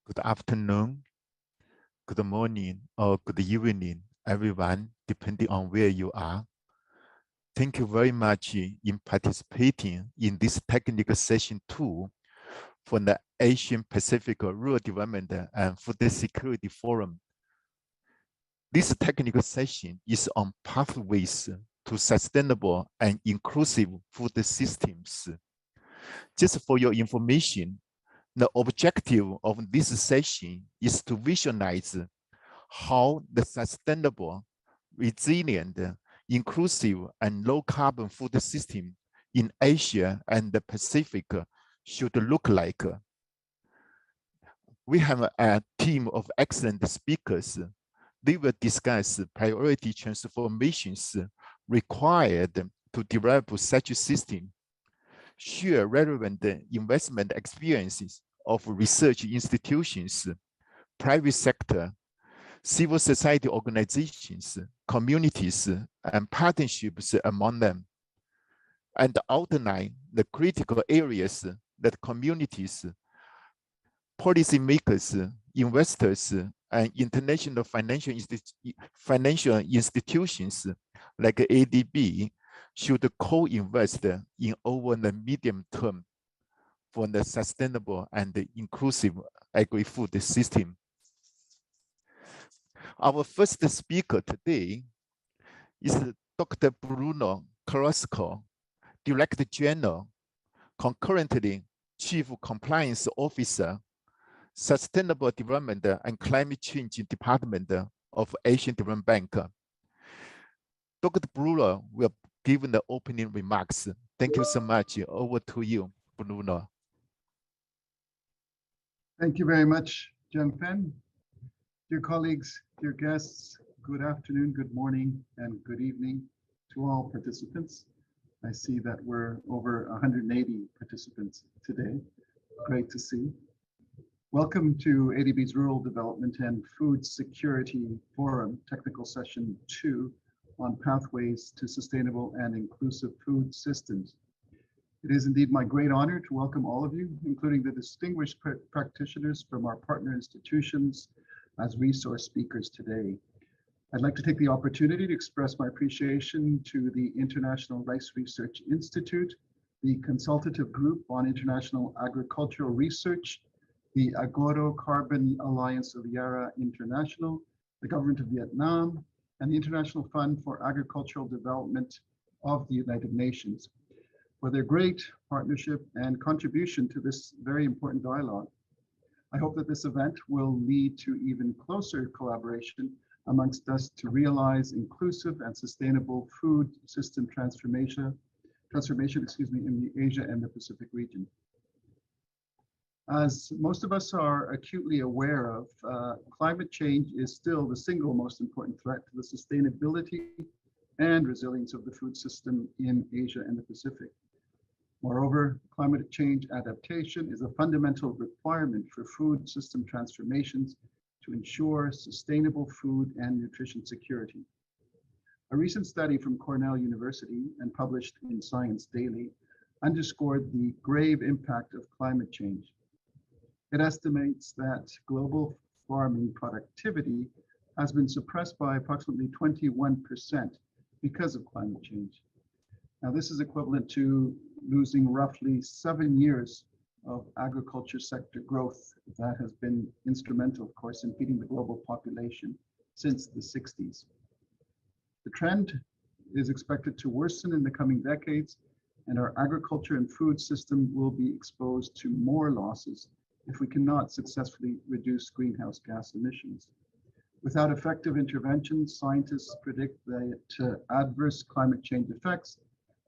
Good afternoon, good morning, or good evening, everyone, depending on where you are. Thank you very much in participating in this technical session 2 for the Asian Pacific Rural Development and Food Security Forum. This technical session is on pathways to sustainable and inclusive food systems. Just for your information, the objective of this session is to visualize how the sustainable, resilient, inclusive, and low-carbon food system in Asia and the Pacific should look like. We have a team of excellent speakers. They will discuss priority transformations required to develop such a system, share relevant investment experiences of research institutions, private sector, civil society organizations, communities, and partnerships among them, and outline the critical areas that communities, policymakers, investors, and international financial institutions like ADB should co-invest in over the medium term for the sustainable and inclusive agri-food system. Our first speaker today is Dr. Bruno Carrasco, Director General, concurrently Chief Compliance Officer, Sustainable Development and Climate Change Department of Asian Development Bank. Dr. Bruno will give the opening remarks. Thank you so much. Over to you, Bruno. Thank you very much, Jianfen. Dear colleagues, dear guests, good afternoon, good morning, and good evening to all participants. I see that we're over 180 participants today. Great to see. Welcome to ADB's Rural Development and Food Security Forum, Technical Session 2 on Pathways to Sustainable and Inclusive Food Systems. It is indeed my great honor to welcome all of you, including the distinguished practitioners from our partner institutions, as resource speakers today. I'd like to take the opportunity to express my appreciation to the International Rice Research Institute, the Consultative Group on International Agricultural Research, the Agoro Carbon Alliance of Yara International, the Government of Vietnam, and the International Fund for Agricultural Development of the United Nations for their great partnership and contribution to this very important dialogue. I hope that this event will lead to even closer collaboration amongst us to realize inclusive and sustainable food system transformation in the Asia and the Pacific region. As most of us are acutely aware of, climate change is still the single most important threat to the sustainability and resilience of the food system in Asia and the Pacific. Moreover, climate change adaptation is a fundamental requirement for food system transformations to ensure sustainable food and nutrition security. A recent study from Cornell University and published in Science Daily underscored the grave impact of climate change. It estimates that global farming productivity has been suppressed by approximately 21% because of climate change. Now, this is equivalent to losing roughly 7 years of agriculture sector growth that has been instrumental, of course, in feeding the global population since the 60s. The trend is expected to worsen in the coming decades, and our agriculture and food system will be exposed to more losses if we cannot successfully reduce greenhouse gas emissions. Without effective interventions, scientists predict that adverse climate change effects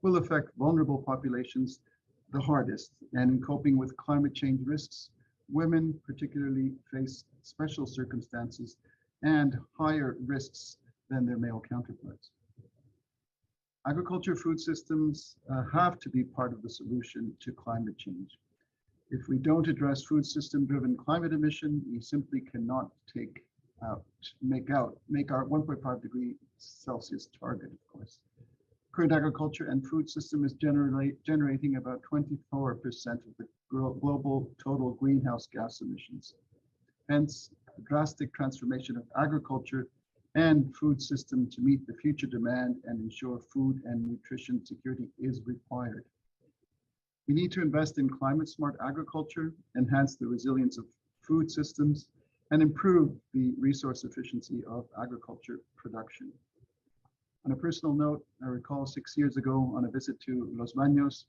will affect vulnerable populations the hardest, and in coping with climate change risks, women particularly face special circumstances and higher risks than their male counterparts. Agriculture food systems have to be part of the solution to climate change. If we don't address food system driven climate emission, we simply cannot make our 1.5 degree Celsius target, of course. Current agriculture and food system is generating about 24% of the global total greenhouse gas emissions. Hence, a drastic transformation of agriculture and food system to meet the future demand and ensure food and nutrition security is required. We need to invest in climate-smart agriculture, enhance the resilience of food systems, and improve the resource efficiency of agriculture production. On a personal note, I recall 6 years ago on a visit to Los Baños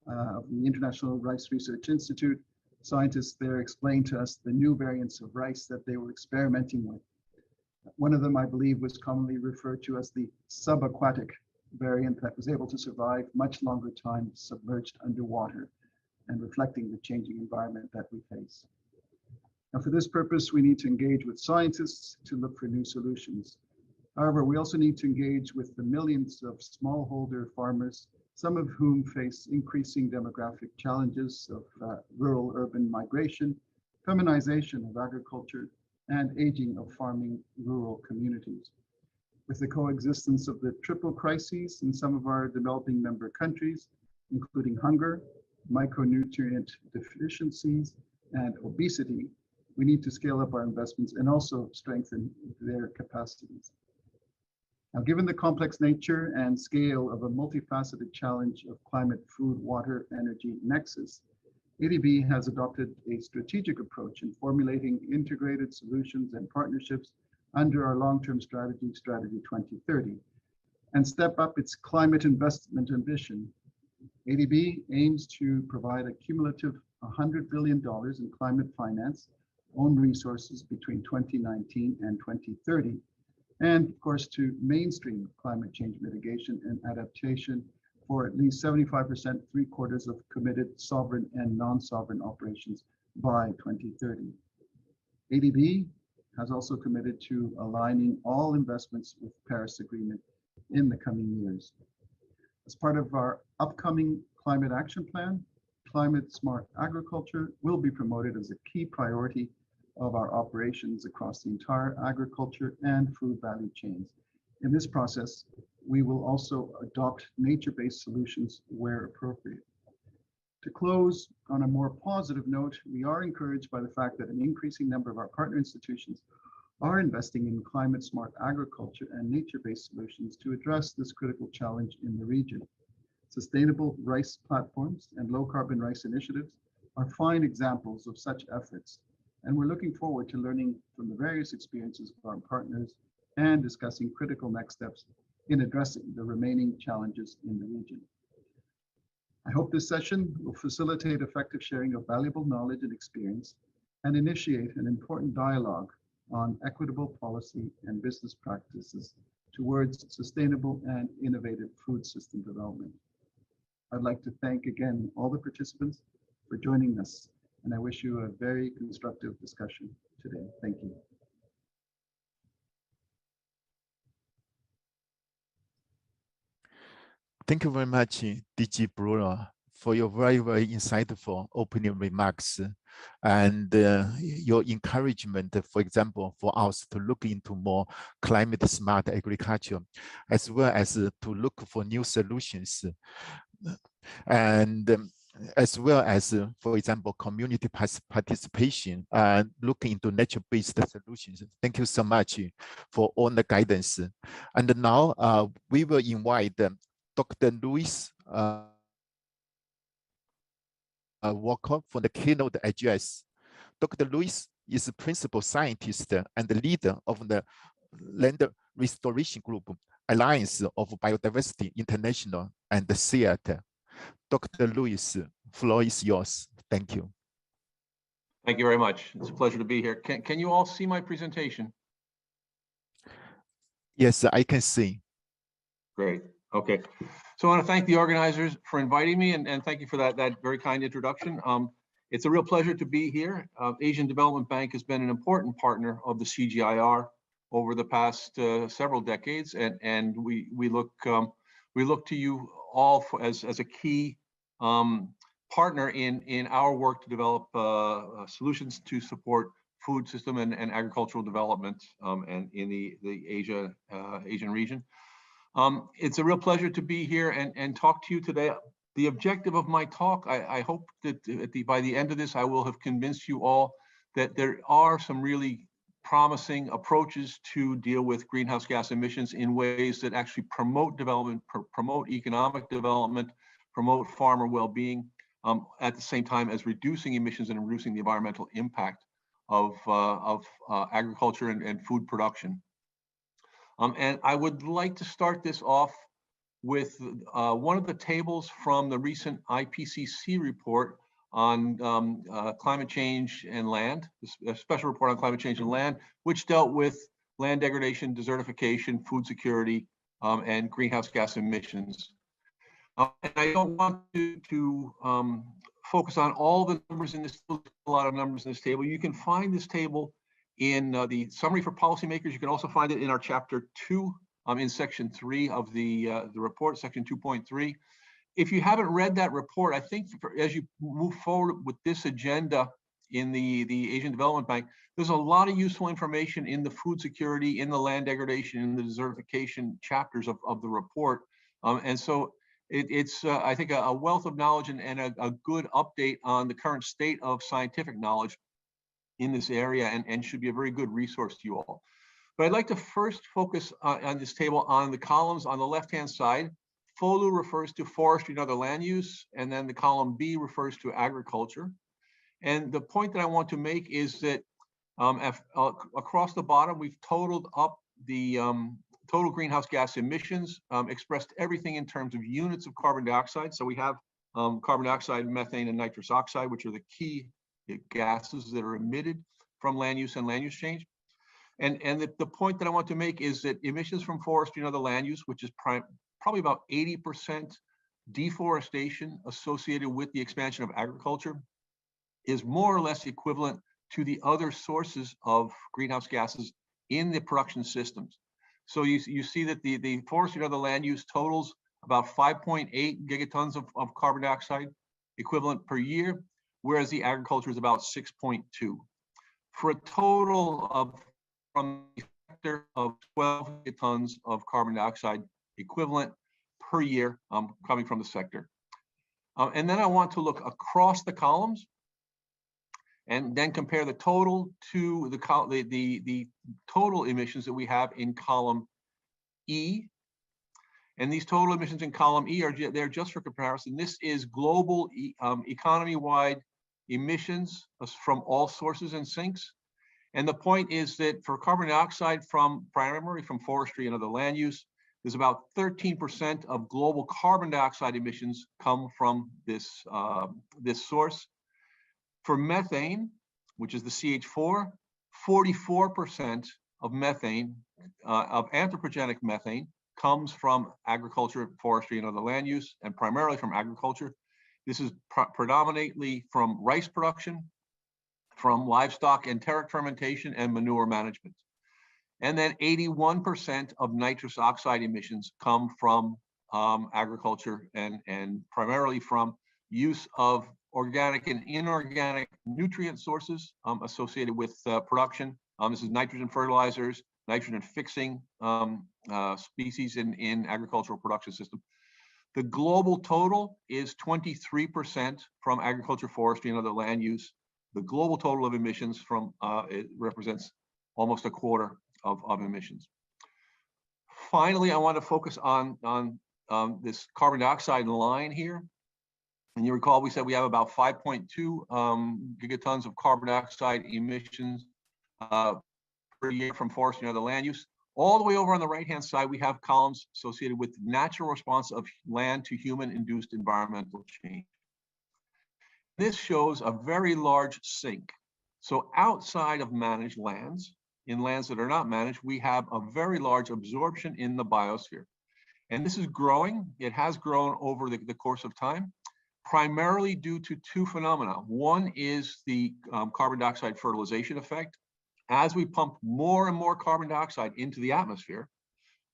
of the International Rice Research Institute, scientists there explained to us the new variants of rice that they were experimenting with. One of them, I believe, was commonly referred to as the subaquatic variant that was able to survive much longer time submerged underwater and reflecting the changing environment that we face. Now, for this purpose, we need to engage with scientists to look for new solutions. However, we also need to engage with the millions of smallholder farmers, some of whom face increasing demographic challenges of rural-urban migration, feminization of agriculture, and aging of farming rural communities. With the coexistence of the triple crises in some of our developing member countries, including hunger, micronutrient deficiencies, and obesity, we need to scale up our investments and also strengthen their capacities. Now, given the complex nature and scale of a multifaceted challenge of climate, food, water, energy nexus, ADB has adopted a strategic approach in formulating integrated solutions and partnerships under our long-term strategy, Strategy 2030, and step up its climate investment ambition. ADB aims to provide a cumulative $100 billion in climate finance, own resources between 2019 and 2030, and of course to mainstream climate change mitigation and adaptation for at least 75%, 3/4 of committed sovereign and non-sovereign operations by 2030. ADB has also committed to aligning all investments with Paris Agreement in the coming years. As part of our upcoming climate action plan, climate smart agriculture will be promoted as a key priority of our operations across the entire agriculture and food value chains. In this process, we will also adopt nature-based solutions where appropriate. To close on a more positive note, we are encouraged by the fact that an increasing number of our partner institutions are investing in climate smart agriculture and nature-based solutions to address this critical challenge in the region. Sustainable rice platforms and low carbon rice initiatives are fine examples of such efforts, and we're looking forward to learning from the various experiences of our partners and discussing critical next steps in addressing the remaining challenges in the region. I hope this session will facilitate effective sharing of valuable knowledge and experience and initiate an important dialogue on equitable policy and business practices towards sustainable and innovative food system development. I'd like to thank again all the participants for joining us, and I wish you a very constructive discussion today. Thank you. Thank you very much, DG Brewer, for your very, very insightful opening remarks and your encouragement, for example, for us to look into more climate smart agriculture, as well as to look for new solutions. And as well as, for example, community participation and looking into nature-based solutions. Thank you so much for all the guidance. And now we will invite Dr. Luis Walker for the keynote address. Dr. Luis is a principal scientist and the leader of the Land Restoration Group, Alliance of Biodiversity International, and the Seattle. Dr. Luis, floor is yours. Thank you. Thank you very much. It's a pleasure to be here. Can you all see my presentation? Yes, I can see. Great. Okay. So I want to thank the organizers for inviting me and thank you for that very kind introduction. It's a real pleasure to be here. Asian Development Bank has been an important partner of the CGIAR over the past several decades, and we look to you all as a key partner in our work to develop solutions to support food system and agricultural development and in the Asian region. It's a real pleasure to be here and talk to you today. The objective of my talk, I hope that by the end of this, I will have convinced you all that there are some really promising approaches to deal with greenhouse gas emissions in ways that actually promote development, promote economic development, promote farmer well-being, at the same time as reducing emissions and reducing the environmental impact of agriculture and food production. And I would like to start this off with one of the tables from the recent IPCC report on climate change and land, a special report on climate change and land, which dealt with land degradation, desertification, food security, and greenhouse gas emissions. And I don't want to focus on all the numbers in this, a lot of numbers in this table. You can find this table in the summary for policymakers. You can also find it in our chapter 2 in section 3 of the report, section 2.3. If you haven't read that report, I think as you move forward with this agenda in the Asian Development Bank, there's a lot of useful information in the food security, in the land degradation, in the desertification chapters of the report. And so it's I think, a wealth of knowledge and a good update on the current state of scientific knowledge in this area, and should be a very good resource to you all. But I'd like to first focus on this table on the columns on the left-hand side. FOLU refers to forestry and other land use, and then the column B refers to agriculture. And the point that I want to make is that across the bottom, we've totaled up the total greenhouse gas emissions, expressed everything in terms of units of carbon dioxide. So we have carbon dioxide, methane, and nitrous oxide, which are the key gases that are emitted from land use and land use change. And the point that I want to make is that emissions from forestry and other land use, which is probably about 80% deforestation associated with the expansion of agriculture, is more or less equivalent to the other sources of greenhouse gases in the production systems. So you see that the forestry and other land use totals about 5.8 gigatons of carbon dioxide equivalent per year, whereas the agriculture is about 6.2. For a total of, from the sector, of 12 gigatons of carbon dioxide equivalent per year coming from the sector. And then I want to look across the columns and then compare the total to the total emissions that we have in column E. And these total emissions in column E are there just for comparison. This is global economy-wide emissions from all sources and sinks. And the point is that for carbon dioxide primarily from forestry and other land use, there's about 13% of global carbon dioxide emissions come from this source. For methane, which is the CH4, 44% of methane, of anthropogenic methane, comes from agriculture, forestry, and other land use, and primarily from agriculture. This is predominantly from rice production, from livestock enteric fermentation, and manure management. And then 81% of nitrous oxide emissions come from agriculture and primarily from use of organic and inorganic nutrient sources associated with production. This is nitrogen fertilizers, nitrogen fixing species in agricultural production system. The global total is 23% from agriculture, forestry, and other land use. The global total of emissions from it represents almost a quarter of emissions. Finally, I want to focus on this carbon dioxide line here. And you recall we said we have about 5.2 gigatons of carbon dioxide emissions per year from forestry and other land use. All the way over on the right-hand side, we have columns associated with natural response of land to human-induced environmental change. This shows a very large sink. So outside of managed lands, in lands that are not managed, we have a very large absorption in the biosphere. And this is growing. It has grown over the course of time, primarily due to two phenomena. One is the carbon dioxide fertilization effect. As we pump more and more carbon dioxide into the atmosphere,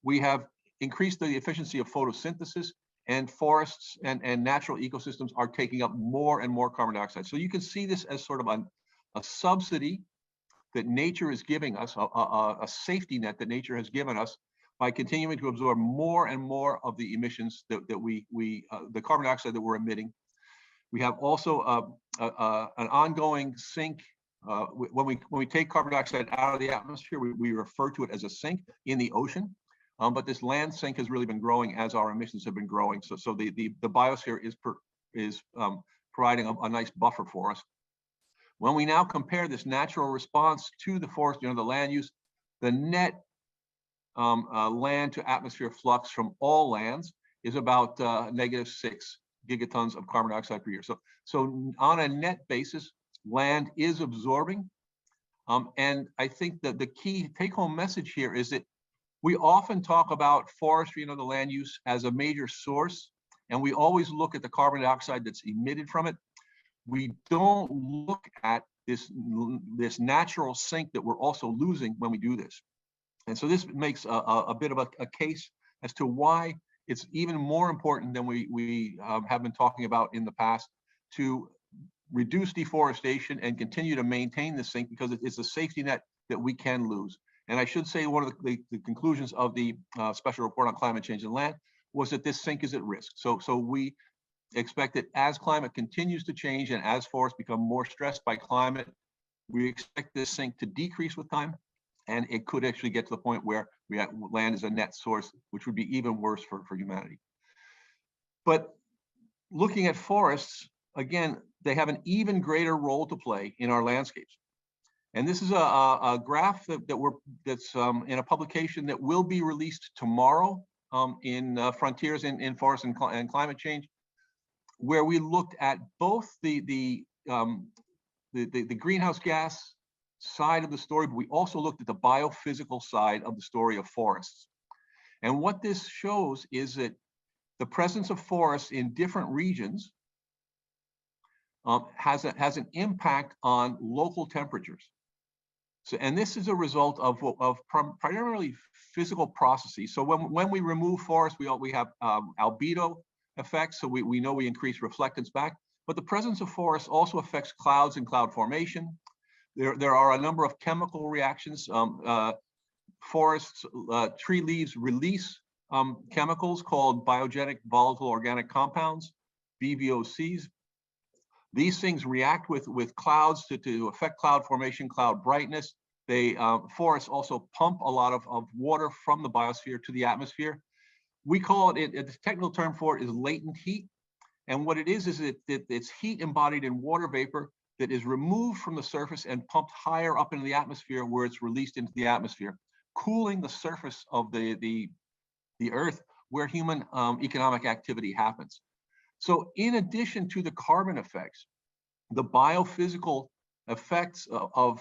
we have increased the efficiency of photosynthesis, and forests and natural ecosystems are taking up more and more carbon dioxide. So you can see this as sort of a subsidy that nature is giving us, a safety net that nature has given us by continuing to absorb more and more of the emissions that the carbon dioxide that we're emitting. We have also an ongoing sink when we take carbon dioxide out of the atmosphere, we refer to it as a sink in the ocean. But this land sink has really been growing as our emissions have been growing. So the biosphere is providing a nice buffer for us. When we now compare this natural response to the forest, the land use, the net land to atmosphere flux from all lands is about -6 gigatons of carbon dioxide per year. So on a net basis, land is absorbing. And I think that the key take-home message here is that we often talk about forestry, the land use, as a major source, and we always look at the carbon dioxide that's emitted from it. We don't look at this natural sink that we're also losing when we do this. And so this makes a bit of a case as to why it's even more important than we have been talking about in the past to reduce deforestation and continue to maintain the sink, because it's a safety net that we can lose. And I should say one of the conclusions of the special report on climate change and land was that this sink is at risk. So we expect that as climate continues to change and as forests become more stressed by climate, we expect this sink to decrease with time, and it could actually get to the point where land is a net source, which would be even worse for humanity. But looking at forests, again, they have an even greater role to play in our landscapes. And this is a graph that's in a publication that will be released tomorrow in Frontiers in Forest and Climate Change, where we looked at both the greenhouse gas side of the story, but we also looked at the biophysical side of the story of forests. And what this shows is that the presence of forests in different regions has an impact on local temperatures. So, and this is a result of primarily physical processes. So when we remove forests, we have albedo effects. So we know we increase reflectance back, but the presence of forests also affects clouds and cloud formation. There are a number of chemical reactions. Forests, tree leaves release chemicals called biogenic volatile organic compounds, BVOCs. These things react with clouds to affect cloud formation, cloud brightness. Forests also pump a lot of water from the biosphere to the atmosphere. We call it, the technical term for it is latent heat. And what it is it's heat embodied in water vapor that is removed from the surface and pumped higher up into the atmosphere, where it's released into the atmosphere, cooling the surface of the earth where human economic activity happens. So in addition to the carbon effects, the biophysical effects of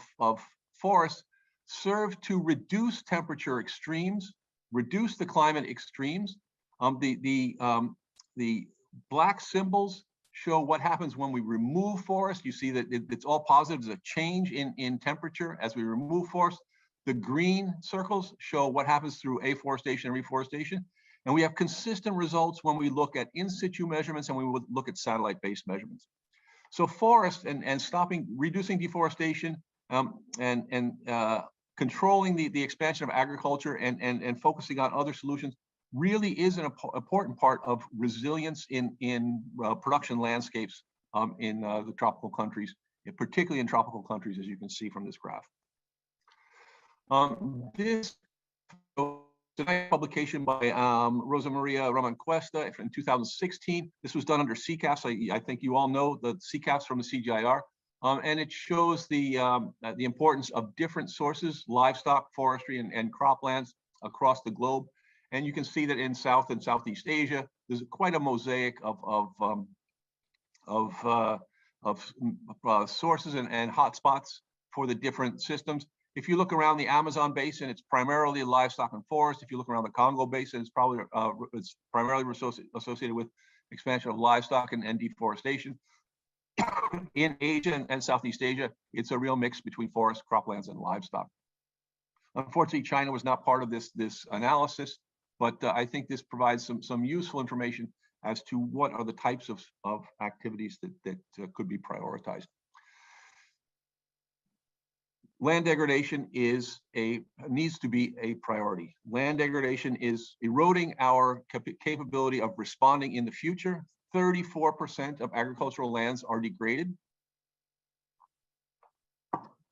forests serve to reduce temperature extremes, reduce the climate extremes. The black symbols show what happens when we remove forests. You see that it's all positive. There's a change in temperature as we remove forests. The green circles show what happens through afforestation and reforestation. And we have consistent results when we look at in situ measurements and we would look at satellite-based measurements. So forests and reducing deforestation and controlling the expansion of agriculture and focusing on other solutions really is an important part of resilience in production landscapes in the tropical countries, particularly in tropical countries, as you can see from this graph. This publication by Rosa Maria Roman Cuesta in 2016. This was done under CCAFs. I think you all know the CCAFs from the CGIAR. And it shows the importance of different sources, livestock, forestry, and croplands across the globe. And you can see that in South and Southeast Asia, there's quite a mosaic of sources and hotspots for the different systems. If you look around the Amazon basin, it's primarily livestock and forest. If you look around the Congo basin, it's primarily associated with expansion of livestock and deforestation. In Asia and Southeast Asia, it's a real mix between forest, croplands, and livestock. Unfortunately, China was not part of this analysis, but I think this provides some useful information as to what are the types of activities that could be prioritized. Land degradation needs to be a priority. Land degradation is eroding our capability of responding in the future. 34% of agricultural lands are degraded.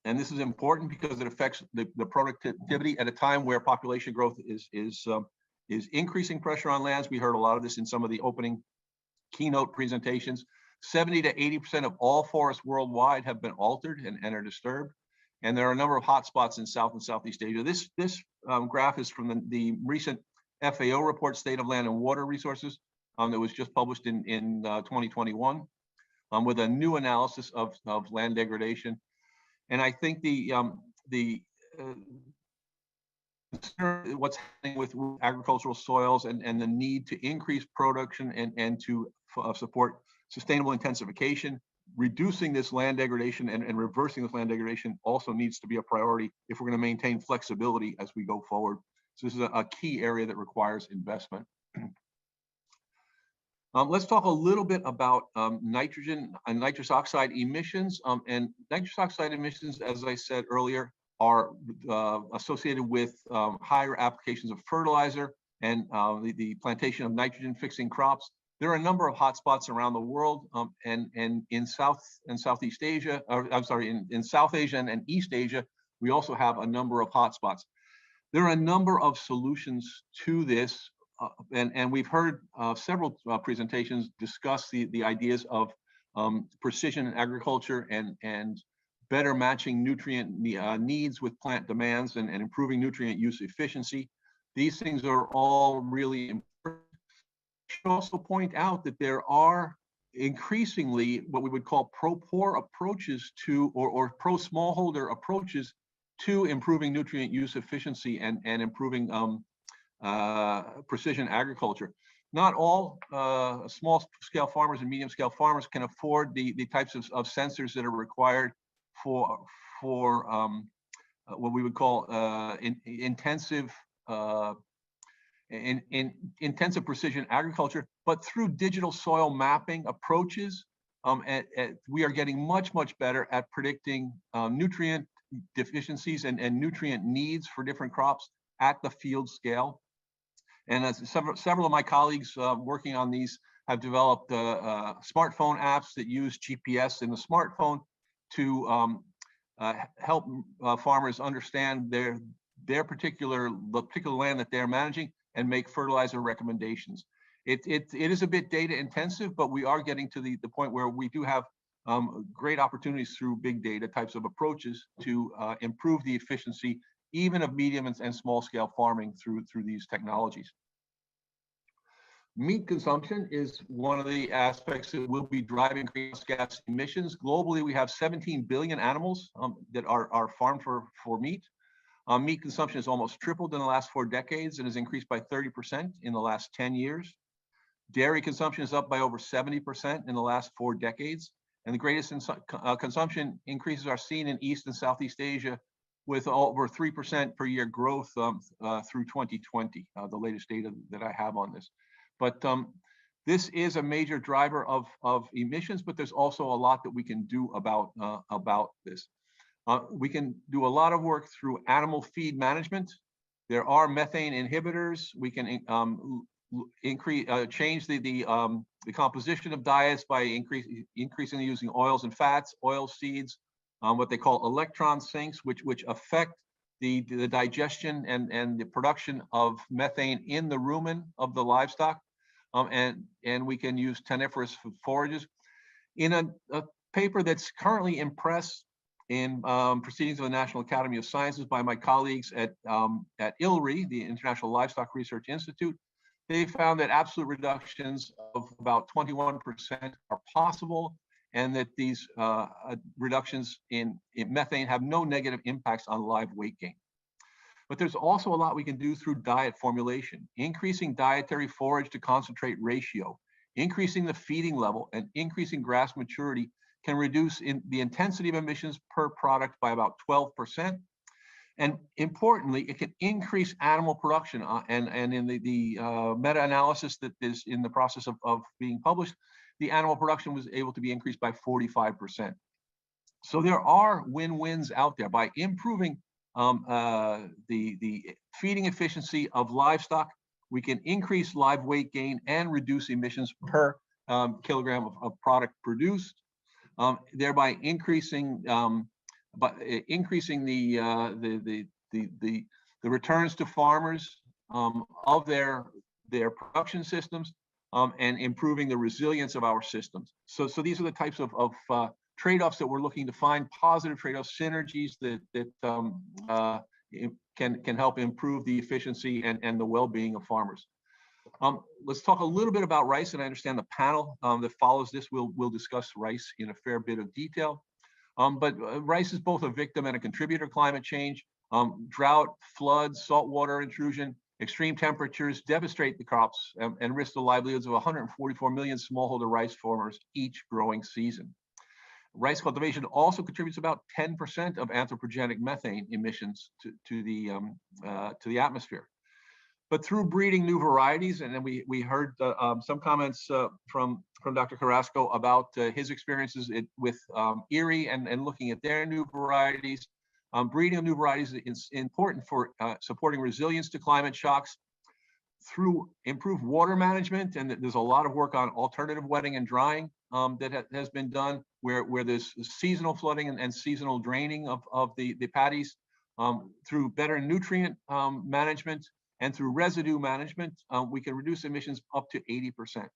And this is important because it affects the productivity at a time where population growth is increasing pressure on lands. We heard a lot of this in some of the opening keynote presentations. 70 to 80% of all forests worldwide have been altered and are disturbed. And there are a number of hotspots in South and Southeast Asia. This graph is from the recent FAO report, State of Land and Water Resources, that was just published in 2021, with a new analysis of land degradation. And I think what's happening with agricultural soils and the need to increase production and to support sustainable intensification, reducing this land degradation and reversing this land degradation also needs to be a priority if we're going to maintain flexibility as we go forward. So this is a key area that requires investment. Let's talk a little bit about nitrogen and nitrous oxide emissions. And nitrous oxide emissions, as I said earlier, are associated with higher applications of fertilizer and the plantation of nitrogen fixing crops. There are a number of hotspots around the world, and in South and Southeast Asia, or I'm sorry, in South Asia and East Asia, we also have a number of hotspots. There are a number of solutions to this, and we've heard several presentations discuss the ideas of precision agriculture and better matching nutrient needs with plant demands and improving nutrient use efficiency. These things are all really important. I should also point out that there are increasingly what we would call pro-poor approaches to, or pro-smallholder approaches to improving nutrient use efficiency and improving precision agriculture. Not all small-scale farmers and medium-scale farmers can afford the types of sensors that are required for what we would call intensive precision agriculture, but through digital soil mapping approaches, we are getting much better at predicting nutrient deficiencies and nutrient needs for different crops at the field scale. And as several of my colleagues working on these have developed smartphone apps that use GPS in the smartphone to help farmers understand the particular land that they're managing and make fertilizer recommendations. It is a bit data intensive, but we are getting to the point where we do have great opportunities through big data types of approaches to improve the efficiency even of medium and small scale farming through these technologies. Meat consumption is one of the aspects that will be driving greenhouse gas emissions. Globally, we have 17 billion animals that are farmed for meat. Meat consumption has almost tripled in the last 4 decades and has increased by 30% in the last 10 years. Dairy consumption is up by over 70% in the last 4 decades. And the greatest consumption increases are seen in East and Southeast Asia, with over 3% per year growth through 2020, the latest data that I have on this. But this is a major driver of emissions, but there's also a lot that we can do about this. We can do a lot of work through animal feed management. There are methane inhibitors. We can change the composition of diets by increasingly using oils and fats, oil seeds, what they call electron sinks, which affect the digestion and the production of methane in the rumen of the livestock. And we can use taniferous forages. In a paper that's currently in press in Proceedings of the National Academy of Sciences by my colleagues at ILRI, the International Livestock Research Institute, they found that absolute reductions of about 21% are possible, and that these reductions in methane have no negative impacts on live weight gain. But there's also a lot we can do through diet formulation, increasing dietary forage to concentrate ratio, increasing the feeding level, and increasing grass maturity can reduce the intensity of emissions per product by about 12%. And importantly, it can increase animal production. And in the meta-analysis that is in the process of being published, the animal production was able to be increased by 45%. So there are win-wins out there. By improving the feeding efficiency of livestock, we can increase live weight gain and reduce emissions per kilogram of product produced, thereby increasing increasing the returns to farmers of their production systems, and improving the resilience of our systems. So these are the types of trade-offs that we're looking to find, positive trade-offs, synergies that can help improve the efficiency and the well-being of farmers. Let's talk a little bit about rice, and I understand the panel that follows this will discuss rice in a fair bit of detail. But rice is both a victim and a contributor to climate change. Drought, floods, saltwater intrusion, extreme temperatures devastate the crops and risk the livelihoods of 144 million smallholder rice farmers each growing season. Rice cultivation also contributes about 10% of anthropogenic methane emissions to the atmosphere. But through breeding new varieties, and then we heard some comments from Dr. Carrasco about his experiences with Erie and looking at their new varieties. Breeding of new varieties is important for supporting resilience to climate shocks through improved water management, and there's a lot of work on alternative wetting and drying that has been done, where there's seasonal flooding and seasonal draining of the paddies, through better nutrient management and through residue management. We can reduce emissions up to 80%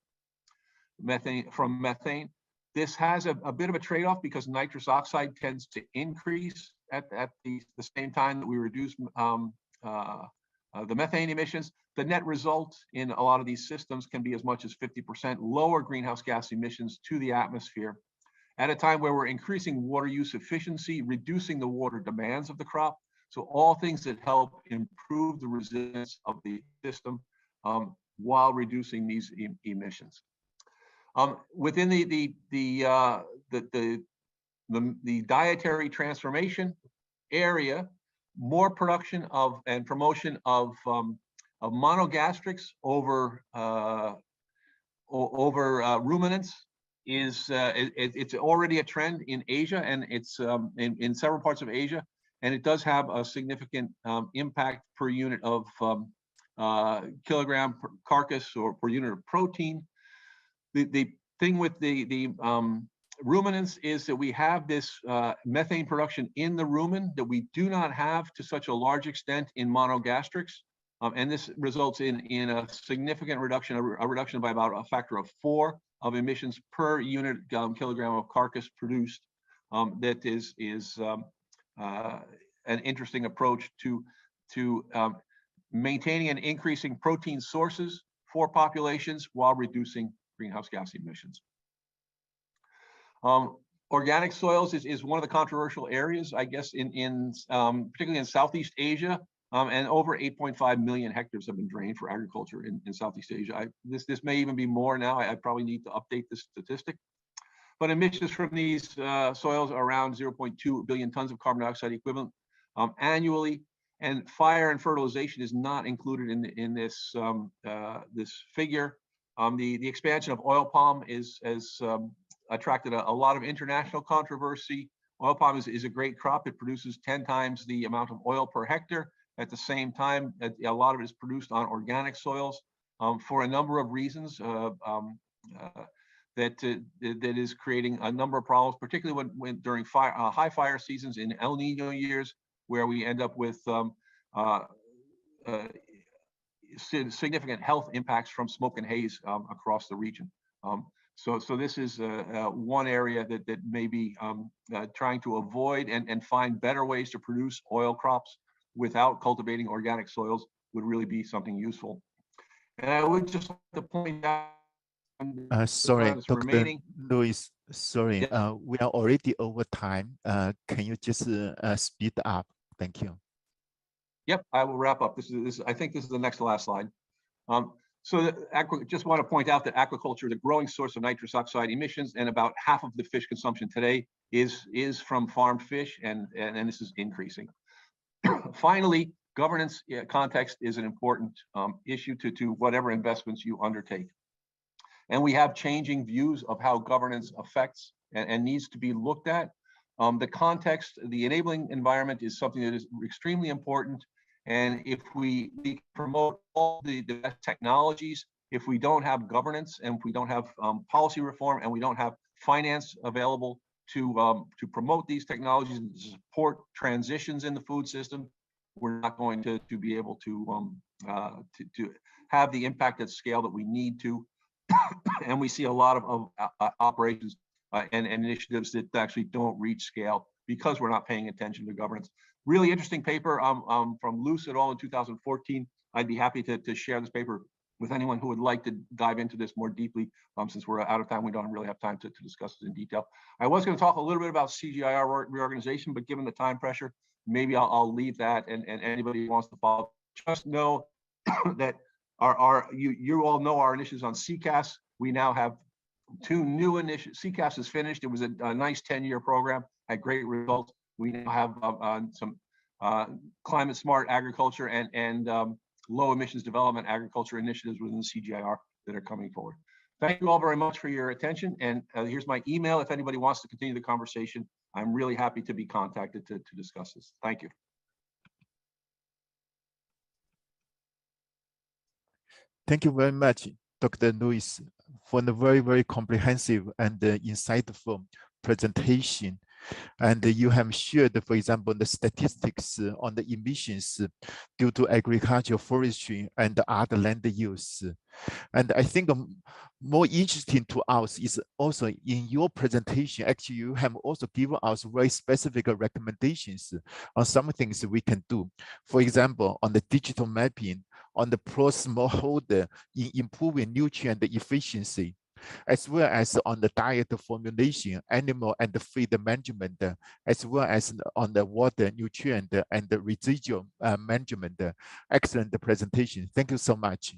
from methane. This has a bit of a trade-off because nitrous oxide tends to increase at the same time that we reduce the methane emissions. The net result in a lot of these systems can be as much as 50% lower greenhouse gas emissions to the atmosphere at a time where we're increasing water use efficiency, reducing the water demands of the crop. So all things that help improve the resilience of the system while reducing these emissions. Within the dietary transformation area, more production of and promotion of monogastrics over ruminants is it's already a trend in Asia, and it's in several parts of Asia, and it does have a significant impact per unit of kilogram per carcass or per unit of protein. The thing with the ruminants is that we have this methane production in the rumen that we do not have to such a large extent in monogastrics. And this results in a significant reduction, a reduction by about a factor of 4 of emissions per unit kilogram of carcass produced. That is an interesting approach to maintaining and increasing protein sources for populations while reducing greenhouse gas emissions. Organic soils is one of the controversial areas, I guess, particularly in Southeast Asia, and over 8.5 million hectares have been drained for agriculture in Southeast Asia. This may even be more now. I probably need to update this statistic. But emissions from these soils are around 0.2 billion tons of carbon dioxide equivalent annually, and fire and fertilization is not included in this this figure. The expansion of oil palm has attracted a lot of international controversy. Oil palm is a great crop. It produces 10 times the amount of oil per hectare. At the same time, a lot of it is produced on organic soils for a number of reasons that is creating a number of problems, particularly when during high fire seasons in El Nino years, where we end up with significant health impacts from smoke and haze across the region. So this is one area that may be trying to avoid and find better ways to produce oil crops without cultivating organic soils would really be something useful. And I would just like to point out. Sorry, Dr. Lewis, sorry, yeah. We are already over time. Can you just speed up? Thank you. Yep, I will wrap up. I think this is the next to last slide. So just want to point out that aquaculture is a growing source of nitrous oxide emissions, and about half of the fish consumption today is from farmed fish, and this is increasing. Finally, governance context is an important issue to whatever investments you undertake. And we have changing views of how governance affects and needs to be looked at. The context, the enabling environment is something that is extremely important. And if we promote all the best technologies, if we don't have governance and if we don't have policy reform and we don't have finance available to promote these technologies and to support transitions in the food system, we're not going to be able to have the impact at scale that we need to. And we see a lot of operations and initiatives that actually don't reach scale because we're not paying attention to governance. Really interesting paper from Luce et al. In 2014. I'd be happy to share this paper with anyone who would like to dive into this more deeply. Since we're out of time, we don't really have time to discuss this in detail. I was going to talk a little bit about CGIAR reorganization, but given the time pressure, maybe I'll leave that, and anybody who wants to follow, just know that you all know our initiatives on CCAS. We now have 2 new initiatives. CCAS is finished. It was a nice 10-year program, had great results. We now have some climate smart agriculture and low emissions development agriculture initiatives within the CGIAR that are coming forward. Thank you all very much for your attention. And here's my email. If anybody wants to continue the conversation, I'm really happy to be contacted to discuss this. Thank you. Thank you very much, Dr. Lewis, for the very, very comprehensive and insightful presentation. And you have shared, for example, the statistics on the emissions due to agriculture, forestry, and other land use. And I think more interesting to us is also in your presentation, actually, you have also given us very specific recommendations on some things we can do. For example, on the digital mapping, on the pro-smallholder in improving nutrient efficiency, as well as on the diet formulation, animal and feed management, as well as on the water, nutrient, and the residual management. Excellent presentation. Thank you so much.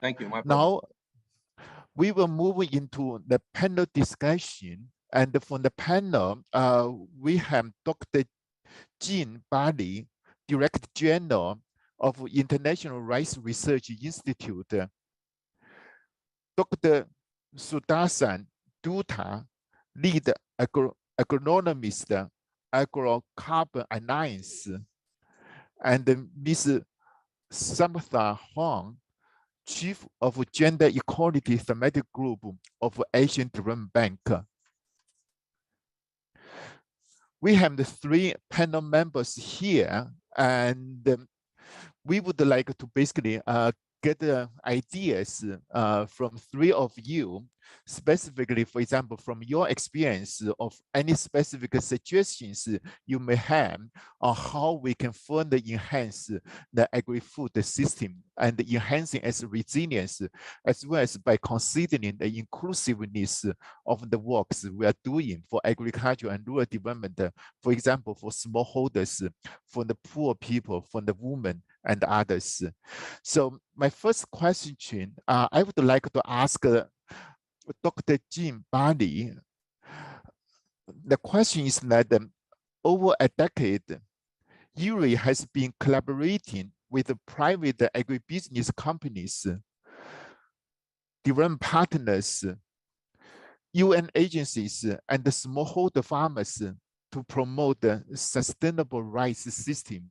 Thank you. My pleasure. Now, we will move into the panel discussion. And from the panel, we have Dr. Jean Barley, Director General of International Rice Research Institute, Dr. Sudarshan Dutta, Lead Agronomist, Agrocarbon Alliance, and Ms. Samantha Huang, Chief of Gender Equality Thematic Group of Asian Development Bank. We have the 3 panel members here, and we would like to basically get ideas from 3 of you, specifically, for example, from your experience of any specific suggestions you may have on how we can further enhance the agri-food system and enhancing its resilience, as well as by considering the inclusiveness of the works we are doing for agriculture and rural development, for example, for smallholders, for the poor people, for the women, and others. So my first question, I would like to ask Dr. Jean Barley. The question is that over a decade, URI has been collaborating with private agribusiness companies, development partners, UN agencies, and smallholder farmers to promote the sustainable rice system.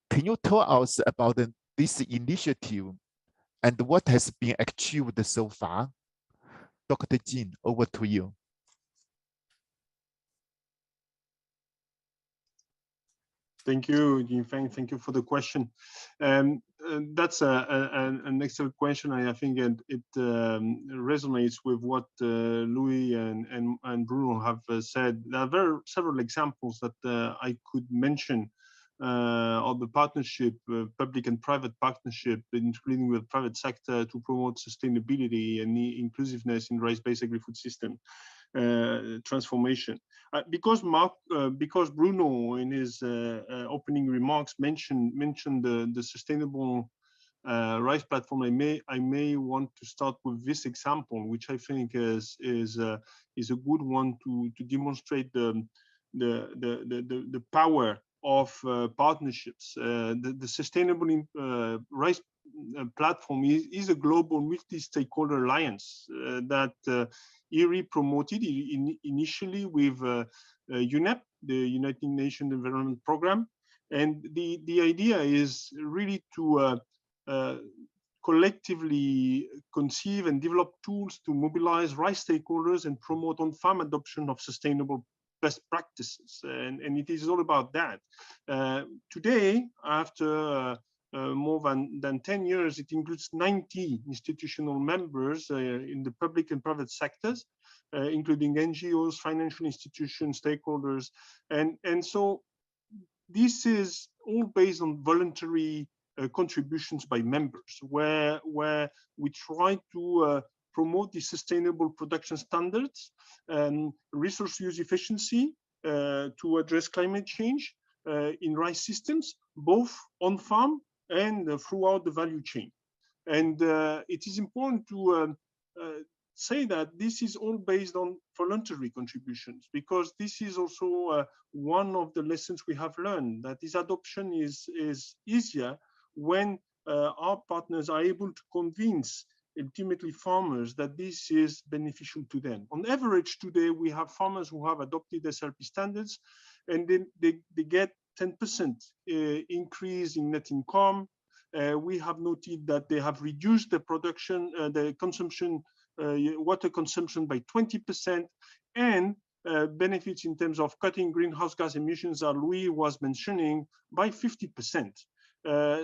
Can you tell us about this initiative and what has been achieved so far? Dr. Jean, over to you. Thank you, Jinfeng. Thank you for the question. That's an excellent question. I think it resonates with what Louis and Bruno have said. There are several examples that I could mention of the partnership, public and private partnership, including with private sector to promote sustainability and inclusiveness in rice-based agri-food system transformation. Because Bruno in his opening remarks mentioned the sustainable rice platform, I may want to start with this example, which I think is a good one to demonstrate the power of partnerships. The sustainable rice platform is a global multi-stakeholder alliance that IRI promoted initially with UNEP, the United Nations Environment Programme. And the idea is really to collectively conceive and develop tools to mobilize rice stakeholders and promote on-farm adoption of sustainable best practices. And it is all about that. Today, after more than 10 years, it includes 90 institutional members in the public and private sectors, including NGOs, financial institutions, stakeholders. And so this is all based on voluntary contributions by members, where we try to promote the sustainable production standards and resource use efficiency to address climate change in rice systems, both on farm and throughout the value chain. And it is important to say that this is all based on voluntary contributions, because this is also one of the lessons we have learned, that this adoption is easier when our partners are able to convince ultimately farmers that this is beneficial to them. On average today, we have farmers who have adopted SRP standards, and then they get 10% increase in net income. We have noted that they have reduced the production, the consumption, water consumption by 20%, and benefits in terms of cutting greenhouse gas emissions, as Louis was mentioning, by 50%.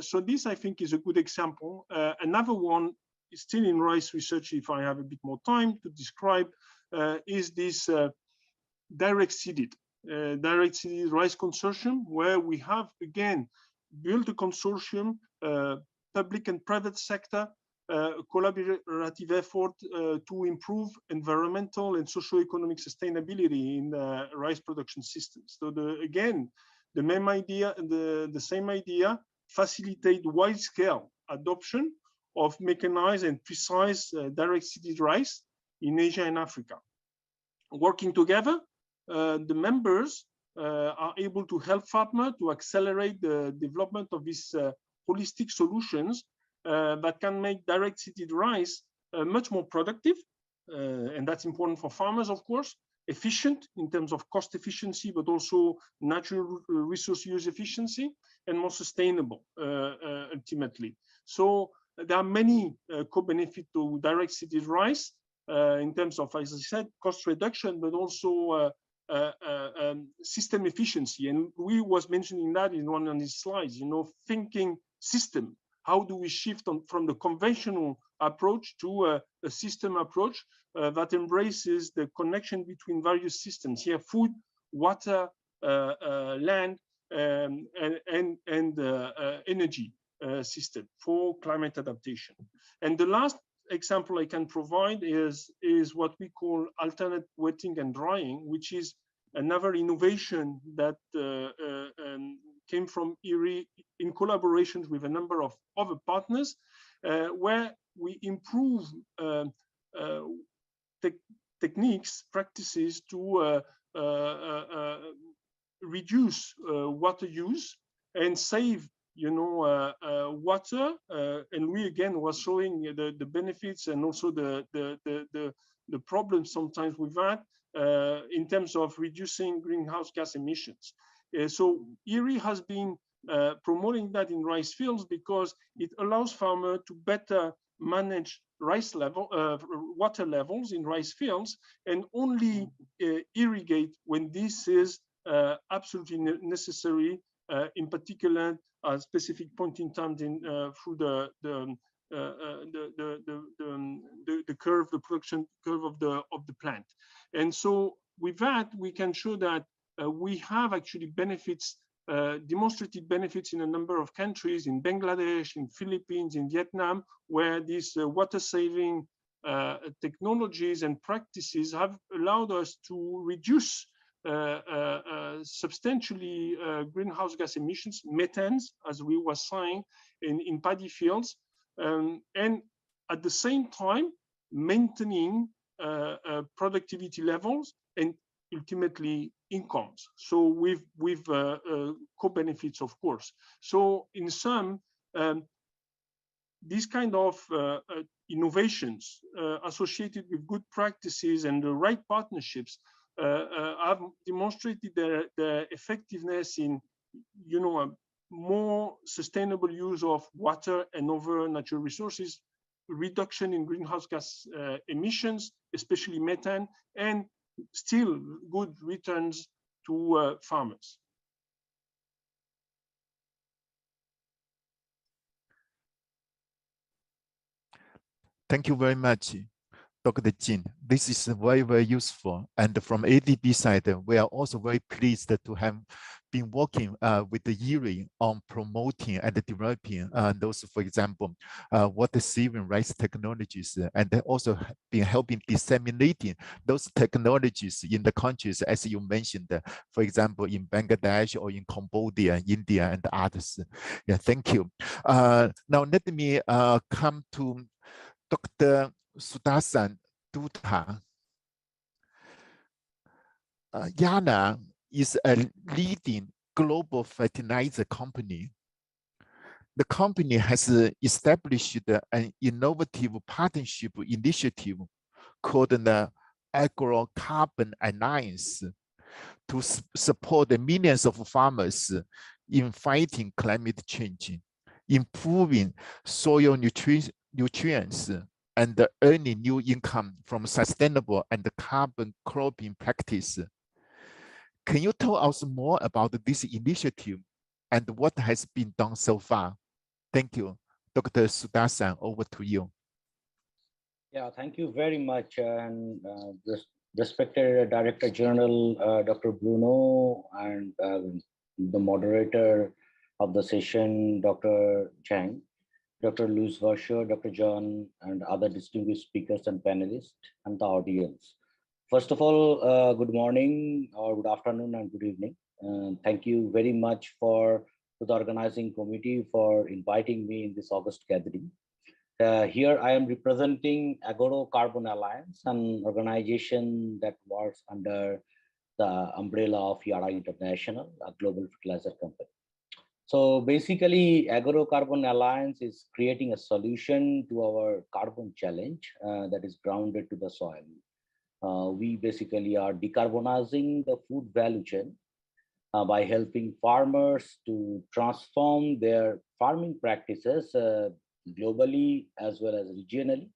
So this, I think, is a good example. Another one is still in rice research, if I have a bit more time to describe, is this direct seeded rice consortium, where we have, again, built a consortium, public and private sector, collaborative effort to improve environmental and socio-economic sustainability in rice production systems. So again, the main idea, the same idea, facilitate wide-scale adoption of mechanized and precise direct seeded rice in Asia and Africa. Working together, the members are able to help farmers to accelerate the development of these holistic solutions that can make direct seeded rice much more productive, and that's important for farmers, of course, efficient in terms of cost efficiency, but also natural resource use efficiency, and more sustainable ultimately. So there are many co-benefits to direct seeded rice in terms of, as I said, cost reduction, but also system efficiency. And we was mentioning that in one of these slides, thinking system. How do we shift from the conventional approach to a system approach that embraces the connection between various systems here: food, water, land, and energy system for climate adaptation. And the last example I can provide is what we call alternate wetting and drying, which is another innovation that came from IRI in collaboration with a number of other partners, where we improve techniques, practices to reduce water use and save water. And we again was showing the benefits and also the problems sometimes with that in terms of reducing greenhouse gas emissions. So IRI has been promoting that in rice fields because it allows farmers to better manage water levels in rice fields, and only irrigate when this is absolutely necessary, in particular at a specific point in time through the curve, the production curve of the plant. And so with that, we can show that we have actually benefits, demonstrated benefits in a number of countries, in Bangladesh, in Philippines, in Vietnam, where these water saving technologies and practices have allowed us to reduce substantially greenhouse gas emissions, methane, as we were saying, in paddy fields, and at the same time maintaining productivity levels and ultimately incomes. So with co-benefits, of course. So in sum, these kind of innovations associated with good practices and the right partnerships have demonstrated their effectiveness in, more sustainable use of water and other natural resources, reduction in greenhouse gas emissions, especially methane, and still good returns to farmers. Thank you very much, Dr. Jin. This is very, very useful. And from ADB side, we are also very pleased to have been working with the IRI on promoting and developing those, for example, water saving rice technologies, and also been helping disseminating those technologies in the countries, as you mentioned, for example, in Bangladesh or in Cambodia, India, and others. Yeah, thank you. Now let me come to Dr. Sudarshan Dutta. Yana is a leading global fertilizer company. The company has established an innovative partnership initiative called the Agro-Carbon Alliance to support the millions of farmers in fighting climate change, improving soil nutrients, and earning new income from sustainable and carbon cropping practice. Can you tell us more about this initiative and what has been done so far? Thank you. Dr. Sudarshan, over to you. Yeah, thank you very much. And respected Director General, Dr. Bruno, and the moderator of the session, Dr. Chang, Dr. Luis Varsho, Dr. John, and other distinguished speakers and panelists, and the audience. First of all, good morning, or good afternoon, and good evening. Thank you very much to the organizing committee for inviting me in this August gathering. Here I am representing Agro-Carbon Alliance, an organization that works under the umbrella of Yara International, a global fertilizer company. So basically, Agro-Carbon Alliance is creating a solution to our carbon challenge that is grounded to the soil. We basically are decarbonizing the food value chain by helping farmers to transform their farming practices globally as well as regionally,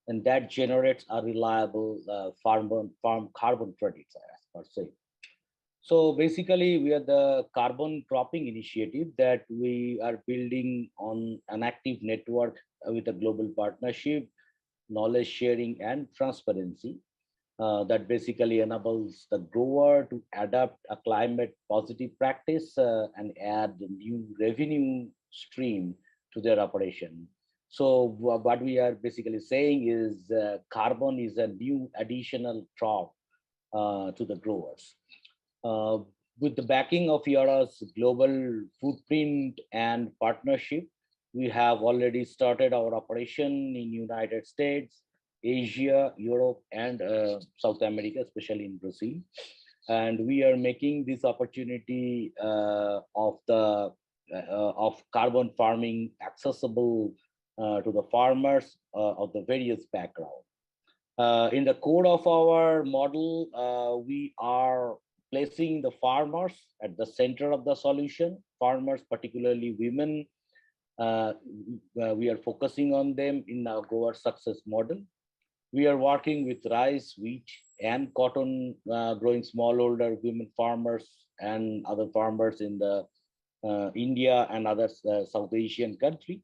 and that generates a reliable farm carbon credits, as per se. So basically, we are the carbon cropping initiative that we are building on an active network with a global partnership, knowledge sharing, and transparency that basically enables the grower to adapt a climate positive practice and add a new revenue stream to their operation. So what we are basically saying is carbon is a new additional crop to the growers. With the backing of Yara's global footprint and partnership, we have already started our operation in United States, Asia, Europe, and South America, especially in Brazil. And we are making this opportunity of carbon farming accessible to the farmers of the various backgrounds. In the core of our model, we are placing the farmers at the center of the solution. Farmers, particularly women, we are focusing on them in our grower success model. We are working with rice, wheat, and cotton growing smallholder women farmers and other farmers in the India and other South Asian country.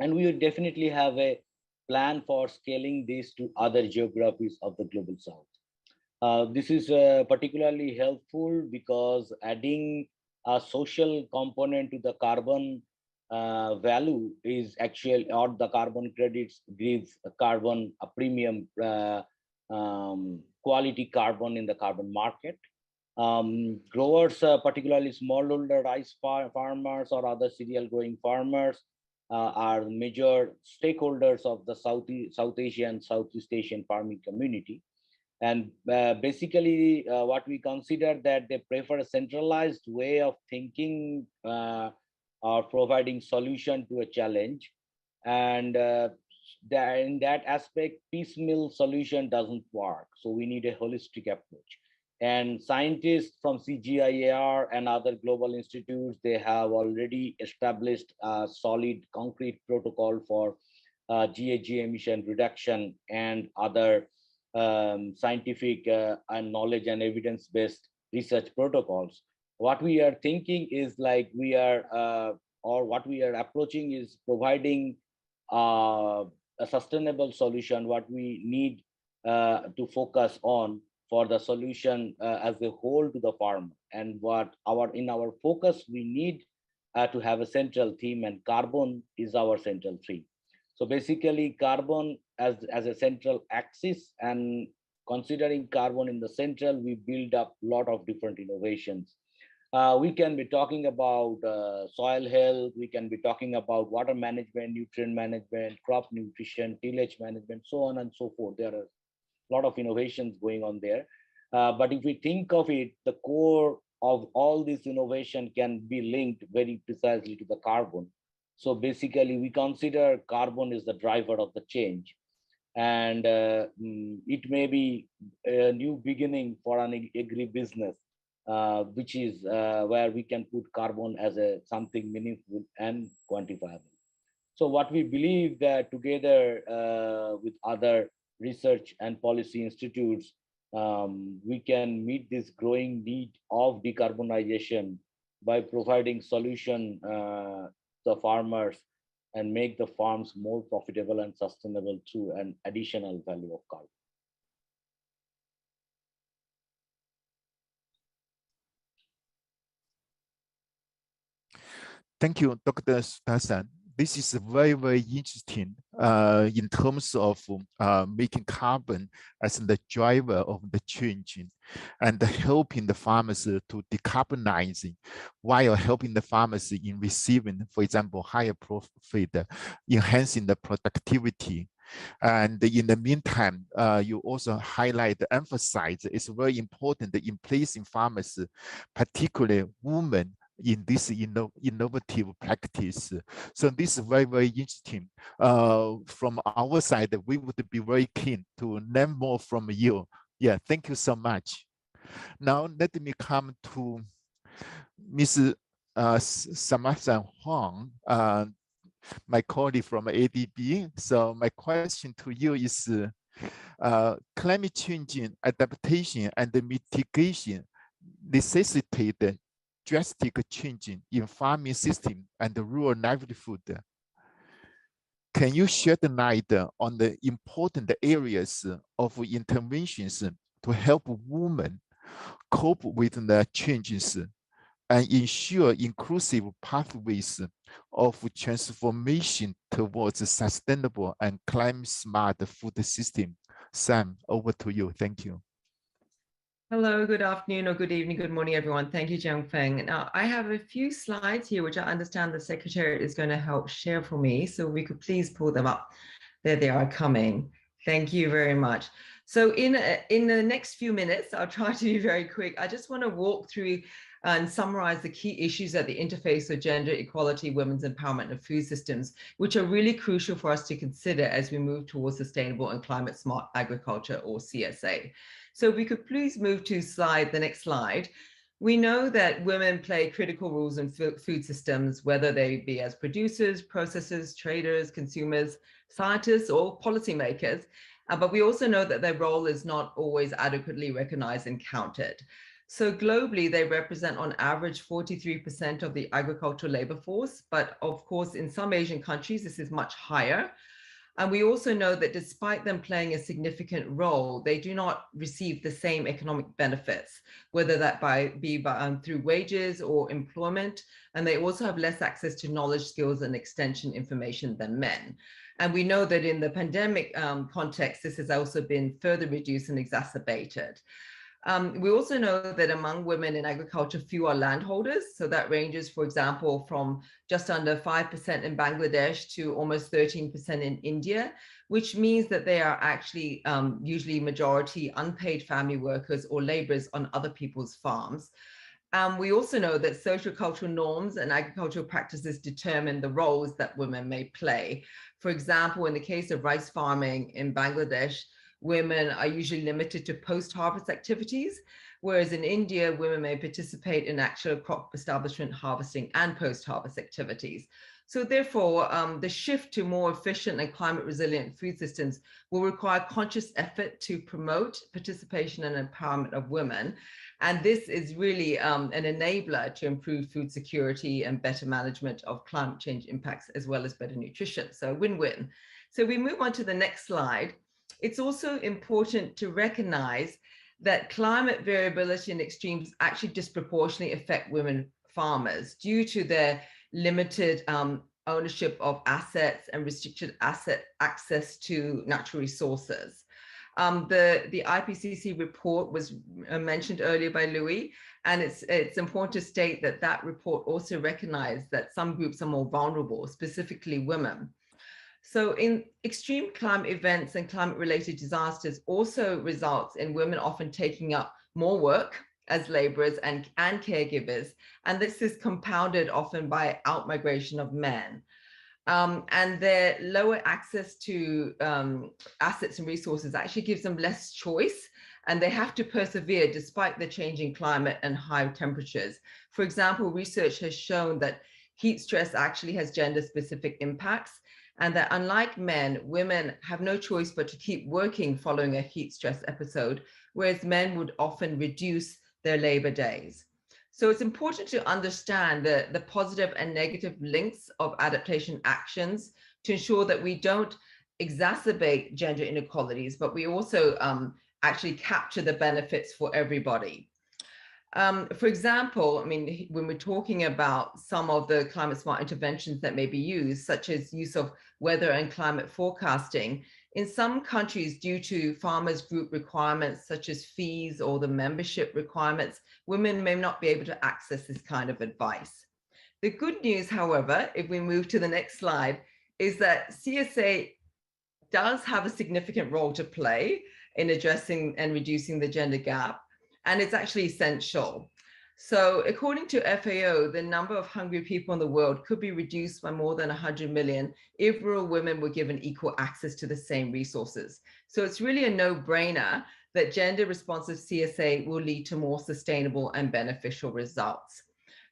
And we will definitely have a plan for scaling this to other geographies of the global South. This is particularly helpful because adding a social component to the carbon value is actually, or the carbon credits gives a premium quality carbon in the carbon market. Growers, particularly smallholder rice farmers or other cereal growing farmers, are major stakeholders of the South Asian, Southeast Asian farming community. And basically, what we consider that they prefer a centralized way of thinking or providing solution to a challenge. And in that aspect, piecemeal solution doesn't work. So we need a holistic approach. And scientists from CGIAR and other global institutes, they have already established a solid concrete protocol for GHG emission reduction and other scientific and knowledge and evidence-based research protocols. What we are thinking is like we are, or what we are approaching is providing a sustainable solution. What we need to focus on for the solution as a whole to the farm, and what in our focus we need to have a central theme, and carbon is our central theme. So basically carbon as a central axis, and considering carbon in the central, we build up a lot of different innovations. We can be talking about soil health, we can be talking about water management, nutrient management, crop nutrition, tillage management, so on and so forth. There are a lot of innovations going on there. But if we think of it, the core of all this innovation can be linked very precisely to the carbon. So basically, we consider carbon is the driver of the change. And it may be a new beginning for an agri-business, which is where we can put carbon as something meaningful and quantifiable. So what we believe that together with other research and policy institutes, we can meet this growing need of decarbonization by providing solution to the farmers and make the farms more profitable and sustainable through an additional value of carbon. Thank you, Dr. Hassan. This is very, very interesting in terms of making carbon as the driver of the change and helping the farmers to decarbonize while helping the farmers in receiving, for example, higher profit, enhancing the productivity. And in the meantime, you also highlight, emphasize it's very important in placing farmers, particularly women, in this innovative practice. So this is very, very interesting. From our side, we would be very keen to learn more from you. Yeah, thank you so much. Now let me come to Ms. Samantha Huang, my colleague from ADB. So my question to you is, climate change, adaptation, and mitigation necessitate drastic change in farming system and the rural livelihood. Can you shed light on the important areas of interventions to help women cope with the changes and ensure inclusive pathways of transformation towards a sustainable and climate-smart food system? Sam, over to you. Thank you. Hello, good afternoon or good evening, good morning, everyone. Thank you, Jiangfeng. Now, I have a few slides here, which I understand the Secretariat is going to help share for me. So we could please pull them up. There they are coming. Thank you very much. So in the next few minutes, I'll try to be very quick. I just want to walk through and summarize the key issues at the interface of gender equality, women's empowerment, and food systems, which are really crucial for us to consider as we move towards sustainable and climate smart agriculture, or CSA. So if we could please move to the next slide. We know that women play critical roles in food systems, whether they be as producers, processors, traders, consumers, scientists, or policymakers. But we also know that their role is not always adequately recognized and counted. So globally, they represent on average 43% of the agricultural labor force. But of course, in some Asian countries, this is much higher. And we also know that despite them playing a significant role, they do not receive the same economic benefits, whether that be through wages or employment. And they also have less access to knowledge, skills, and extension information than men. And we know that in the pandemic context, this has also been further reduced and exacerbated. We also know that among women in agriculture, few are landholders. So that ranges, for example, from just under 5% in Bangladesh to almost 13% in India, which means that they are actually usually majority unpaid family workers or laborers on other people's farms. We also know that social cultural norms and agricultural practices determine the roles that women may play. For example, in the case of rice farming in Bangladesh, women are usually limited to post-harvest activities, whereas in India, women may participate in actual crop establishment, harvesting, and post-harvest activities. So therefore, the shift to more efficient and climate resilient food systems will require conscious effort to promote participation and empowerment of women. And this is really an enabler to improve food security and better management of climate change impacts, as well as better nutrition. So win-win. So we move on to the next slide. It's also important to recognize that climate variability and extremes actually disproportionately affect women farmers due to their limited ownership of assets and restricted asset access to natural resources. The IPCC report was mentioned earlier by Louis, and it's important to state that that report also recognized that some groups are more vulnerable, specifically women. So in extreme climate events and climate-related disasters also results in women often taking up more work as laborers and caregivers. And this is compounded often by outmigration of men. And their lower access to assets and resources actually gives them less choice, and they have to persevere despite the changing climate and high temperatures. For example, research has shown that heat stress actually has gender-specific impacts, and that unlike men, women have no choice but to keep working following a heat stress episode, whereas men would often reduce their labor days. So it's important to understand the positive and negative links of adaptation actions to ensure that we don't exacerbate gender inequalities, but we also actually capture the benefits for everybody. For example, I mean, when we're talking about some of the climate smart interventions that may be used, such as use of weather and climate forecasting, in some countries, due to farmers' group requirements, such as fees or the membership requirements, women may not be able to access this kind of advice. The good news, however, if we move to the next slide, is that CSA does have a significant role to play in addressing and reducing the gender gap, and it's actually essential. So according to FAO, the number of hungry people in the world could be reduced by more than 100 million if rural women were given equal access to the same resources. So it's really a no-brainer that gender responsive CSA will lead to more sustainable and beneficial results.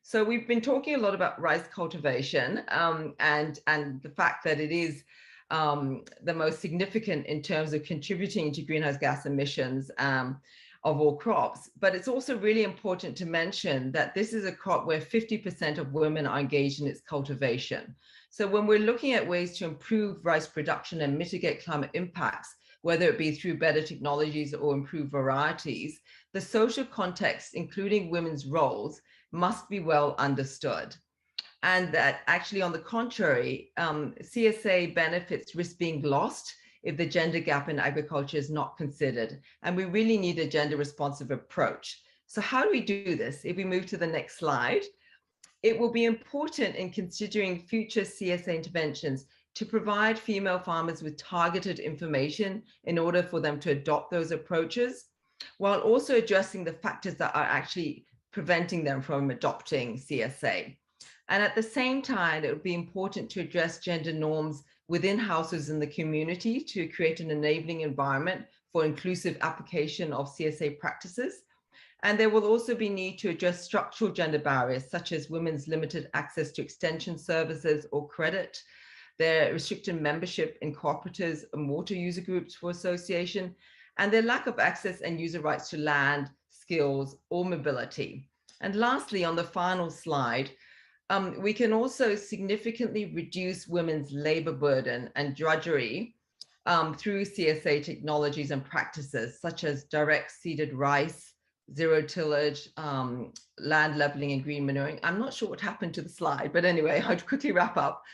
So we've been talking a lot about rice cultivation and the fact that it is the most significant in terms of contributing to greenhouse gas emissions of all crops. But it's also really important to mention that this is a crop where 50% of women are engaged in its cultivation. So when we're looking at ways to improve rice production and mitigate climate impacts, whether it be through better technologies or improved varieties, the social context, including women's roles, must be well understood. And that actually, on the contrary, CSA benefits risk being lost if the gender gap in agriculture is not considered. And we really need a gender responsive approach. So how do we do this? If we move to the next slide, it will be important in considering future CSA interventions to provide female farmers with targeted information in order for them to adopt those approaches, while also addressing the factors that are actually preventing them from adopting CSA. And at the same time, it would be important to address gender norms within households in the community to create an enabling environment for inclusive application of CSA practices. And there will also be need to address structural gender barriers, such as women's limited access to extension services or credit, their restricted membership in cooperatives and water user groups for association, and their lack of access and user rights to land, skills, or mobility. And lastly, on the final slide, we can also significantly reduce women's labor burden and drudgery through CSA technologies and practices, such as direct seeded rice, zero tillage, land leveling, and green manuring. I'm not sure what happened to the slide, but anyway, I'll quickly wrap up.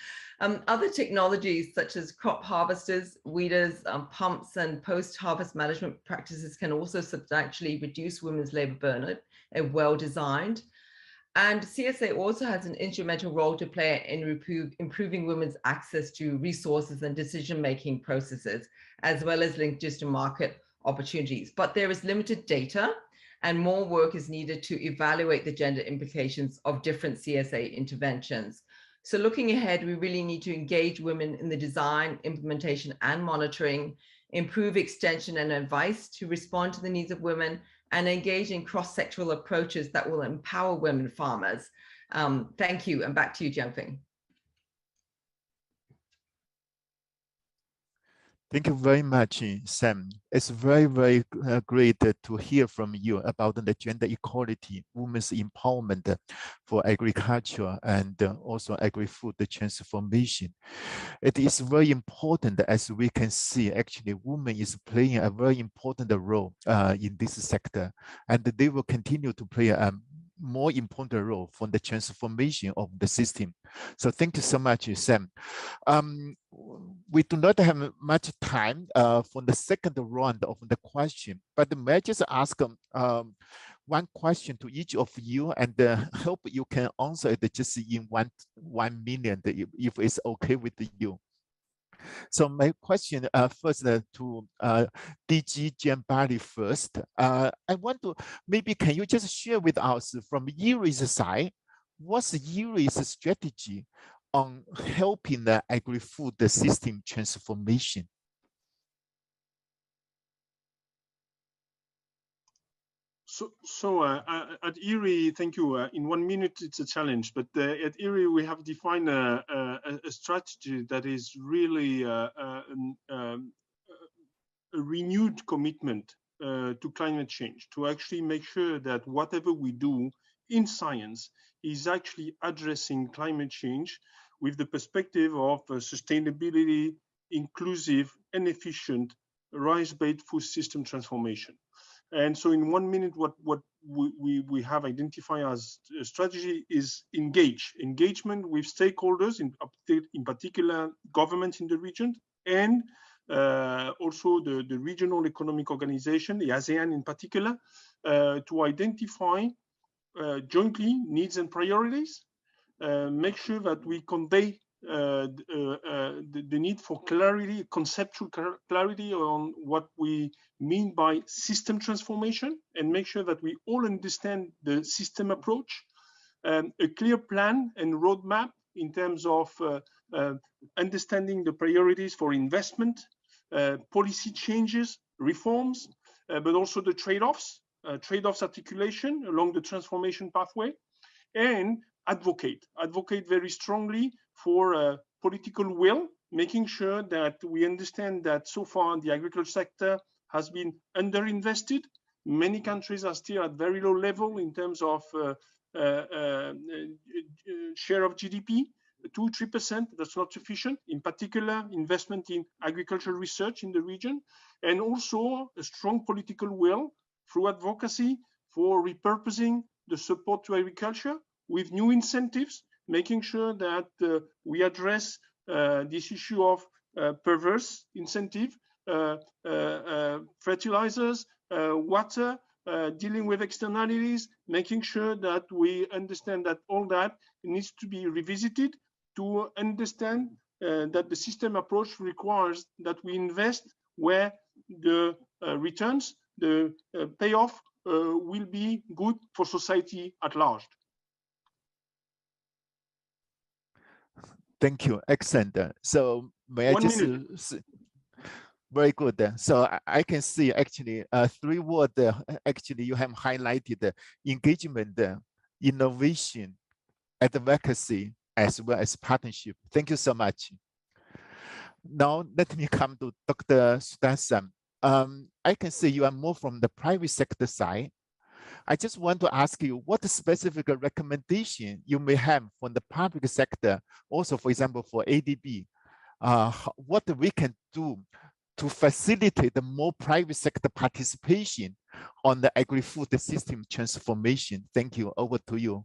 Other technologies such as crop harvesters, weeders, pumps, and post-harvest management practices can also substantially reduce women's labor burden if well designed. And CSA also has an instrumental role to play in improving women's access to resources and decision-making processes, as well as linkages to market opportunities. But there is limited data, and more work is needed to evaluate the gender implications of different CSA interventions. So looking ahead, we really need to engage women in the design, implementation, and monitoring, improve extension and advice to respond to the needs of women, and engage in cross-sectoral approaches that will empower women farmers. Thank you, and back to you, Jianfeng. Thank you very much, Sam. It's very great to hear from you about the gender equality, women's empowerment for agriculture, and also agri-food transformation. It is very important, as we can see, actually, women is playing a very important role in this sector, and they will continue to play a more important role for the transformation of the system. So thank you so much, Sam. We do not have much time for the second round of the question, but may I just ask one question to each of you, and hope you can answer it just in one minute, if it's okay with you. So my question first to DG Jambali first. I want to, maybe can you just share with us from IRRI's side, what's IRRI's strategy on helping the agri-food system transformation? So at IRRI, thank you. In 1 minute, it's a challenge, but at IRRI, we have defined a strategy that is really a renewed commitment to climate change, to actually make sure that whatever we do in science is actually addressing climate change with the perspective of sustainability, inclusive and efficient rice-based food system transformation. And so in 1 minute, what we have identified as a strategy is engagement with stakeholders, in particular governments in the region, and also the regional economic organization, the ASEAN in particular, to identify jointly needs and priorities, make sure that we convey the need for clarity, conceptual clarity on what we mean by system transformation, and make sure that we all understand the system approach, a clear plan and roadmap in terms of understanding the priorities for investment, policy changes, reforms, but also the trade-offs articulation along the transformation pathway, and advocate very strongly for political will, making sure that we understand that so far the agriculture sector has been underinvested. Many countries are still at very low level in terms of share of GDP, 2-3%, that's not sufficient. In particular, investment in agricultural research in the region, and also a strong political will through advocacy for repurposing the support to agriculture with new incentives, making sure that we address this issue of perverse incentive, fertilizers, water, dealing with externalities, making sure that we understand that all that needs to be revisited to understand that the system approach requires that we invest where the returns, the payoff will be good for society at large. Thank you, excellent. So may I just very good. So I can see actually 3 words actually you have highlighted: engagement, innovation, advocacy, as well as partnership. Thank you so much. Now let me come to Dr. Sudarshan. I can see you are more from the private sector side. I just want to ask you what specific recommendation you may have from the public sector, also, for example, for ADB, what we can do to facilitate the more private sector participation on the agri-food system transformation. Thank you. Over to you.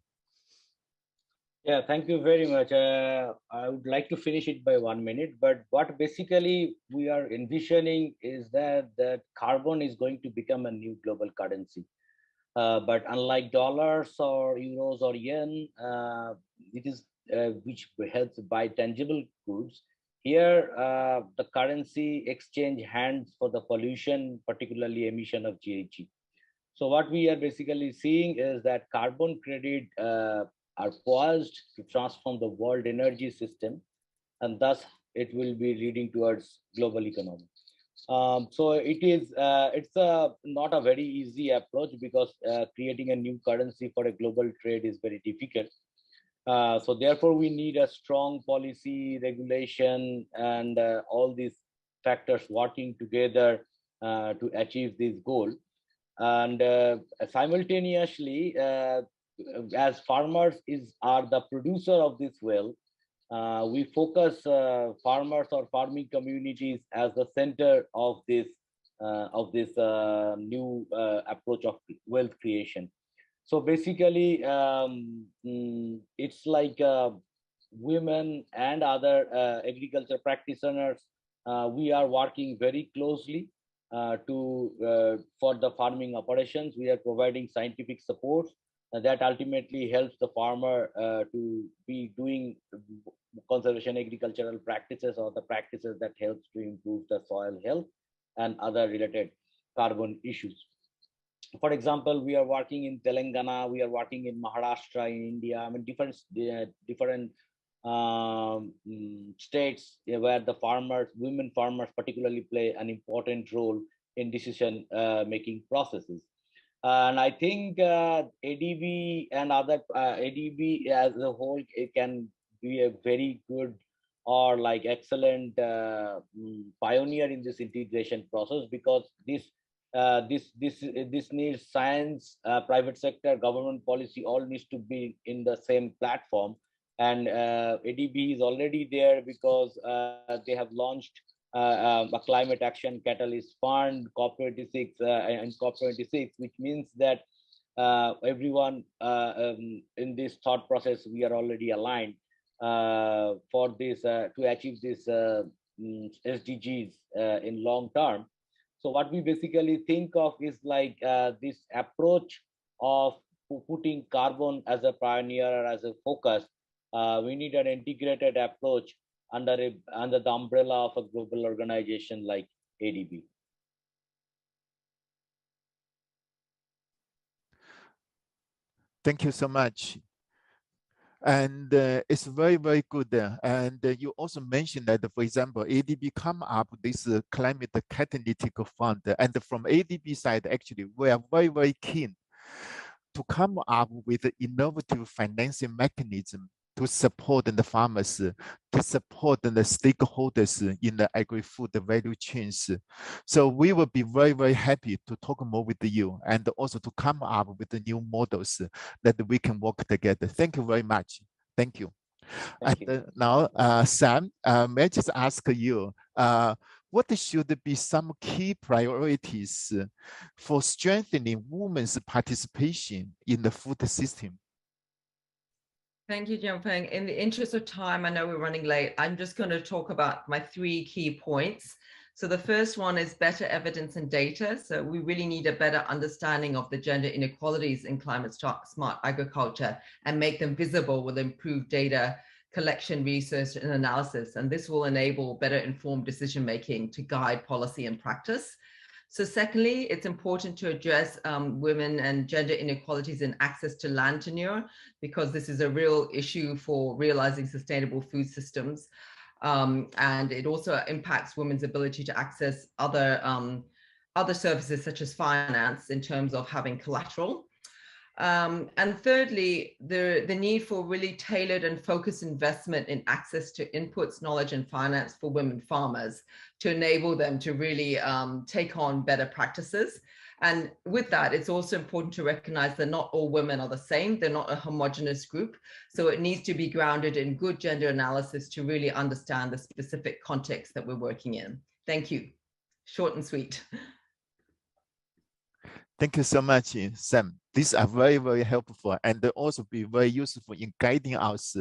Yeah, thank you very much. I would like to finish it by 1 minute, but what basically we are envisioning is that carbon is going to become a new global currency. But unlike dollars or euros or yen, it is which helps buy tangible goods. Here, the currency exchange hands for the pollution, particularly emission of GHG. So what we are basically seeing is that carbon credit are poised to transform the world energy system, and thus it will be leading towards global economy. So it's not a very easy approach because creating a new currency for a global trade is very difficult. So therefore, we need a strong policy, regulation, and all these factors working together to achieve this goal. And simultaneously, as farmers are the producer of this wealth, we focus farmers or farming communities as the center of this new approach of wealth creation. So basically, it's like women and other agriculture practitioners. We are working very closely for the farming operations. We are providing scientific support that ultimately helps the farmer to be doing conservation agricultural practices or the practices that helps to improve the soil health and other related carbon issues. For example, we are working in Telangana, we are working in Maharashtra, in India. I mean, different states where the women farmers particularly play an important role in decision making processes. And I think ADB and other ADB as a whole, it can be a very good or like excellent pioneer in this integration process, because this needs science, private sector, government policy, all needs to be in the same platform. And ADB is already there because they have launched a climate action catalyst fund, COP26 and COP26, which means that everyone in this thought process, we are already aligned for this to achieve this SDGs in long term. So what we basically think of is like this approach of putting carbon as a pioneer or as a focus. We need an integrated approach under the umbrella of a global organization like ADB. Thank you so much. And it's very, very good. And you also mentioned that, for example, ADB come up with this climate catalytic fund. And from ADB side, actually, we are very, very keen to come up with an innovative financing mechanism to support the farmers, to support the stakeholders in the agri-food value chains. So we will be very, very happy to talk more with you and also to come up with the new models that we can work together. Thank you very much. Thank you. Thank And now, Sam, may I just ask you, what should be some key priorities for strengthening women's participation in the food system? Thank you, Jianfeng. In the interest of time, I know we're running late. I'm just going to talk about my 3 key points. So the first one is better evidence and data. So we really need a better understanding of the gender inequalities in climate smart agriculture and make them visible with improved data collection, research, and analysis. And this will enable better informed decision-making to guide policy and practice. So secondly, it's important to address women and gender inequalities in access to land tenure, because this is a real issue for realizing sustainable food systems. And it also impacts women's ability to access other services such as finance in terms of having collateral. And thirdly, the need for really tailored and focused investment in access to inputs, knowledge, and finance for women farmers to enable them to really take on better practices. And with that, it's also important to recognize that not all women are the same. They're not a homogenous group. So it needs to be grounded in good gender analysis to really understand the specific context that we're working in. Thank you. Short and sweet. Thank you so much, Sam. These are very, very helpful and also be very useful in guiding us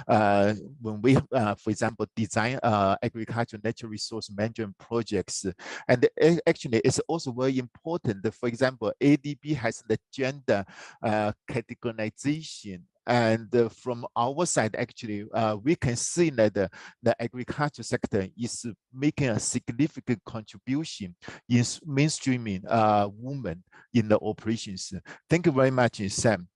when we, for example, design agricultural natural resource management projects. And actually, it's also very important. For example, ADB has the gender categorization. And from our side, actually, we can see that the agriculture sector is making a significant contribution in mainstreaming women in the operations. Thank you very much, Sam.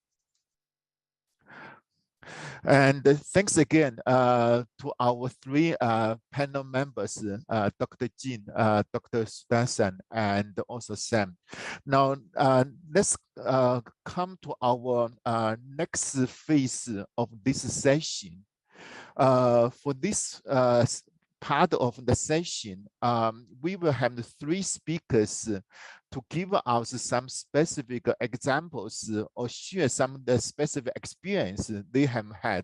And thanks again to our three panel members, Dr. Jin, Dr. Sudasan, and also Sam. Now, let's come to our next phase of this session. For this part of the session, we will have the three speakers to give us some specific examples or share some of the specific experience they have had.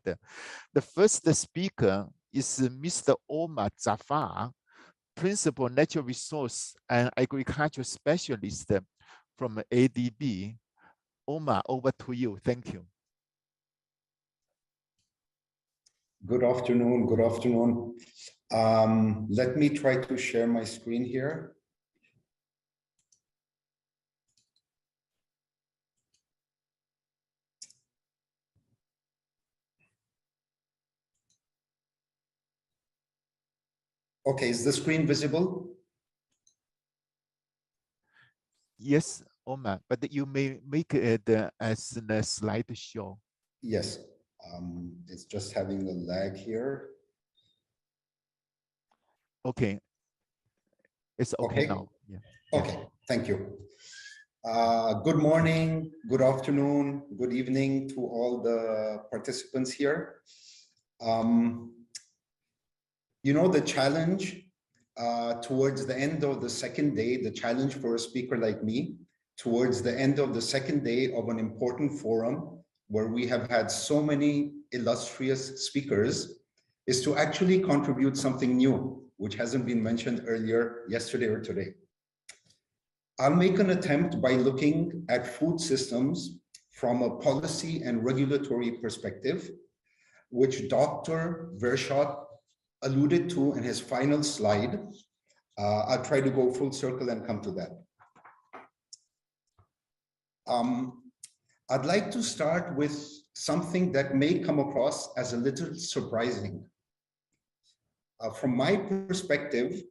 The first speaker is Mr. Omar Zafar, Principal Natural Resource and Agriculture Specialist from ADB. Omar, over to you. Thank you. Good afternoon. Good afternoon. Let me try to share my screen here. Okay, is the screen visible? Yes, Omar, but you may make it as a slideshow. Yes, it's just having a lag here. Okay, it's okay now. Yeah. Okay, thank you. Good morning, good afternoon, good evening to all the participants here. You know, the challenge towards the end of the second day, the challenge for a speaker like me, towards the end of the second day of an important forum where we have had so many illustrious speakers, is to actually contribute something new, which hasn't been mentioned earlier, yesterday or today. I'll make an attempt by looking at food systems from a policy and regulatory perspective, which Dr. Verschot alluded to in his final slide. I'll try to go full circle and come to that. I'd like to start with something that may come across as a little surprising. From my perspective,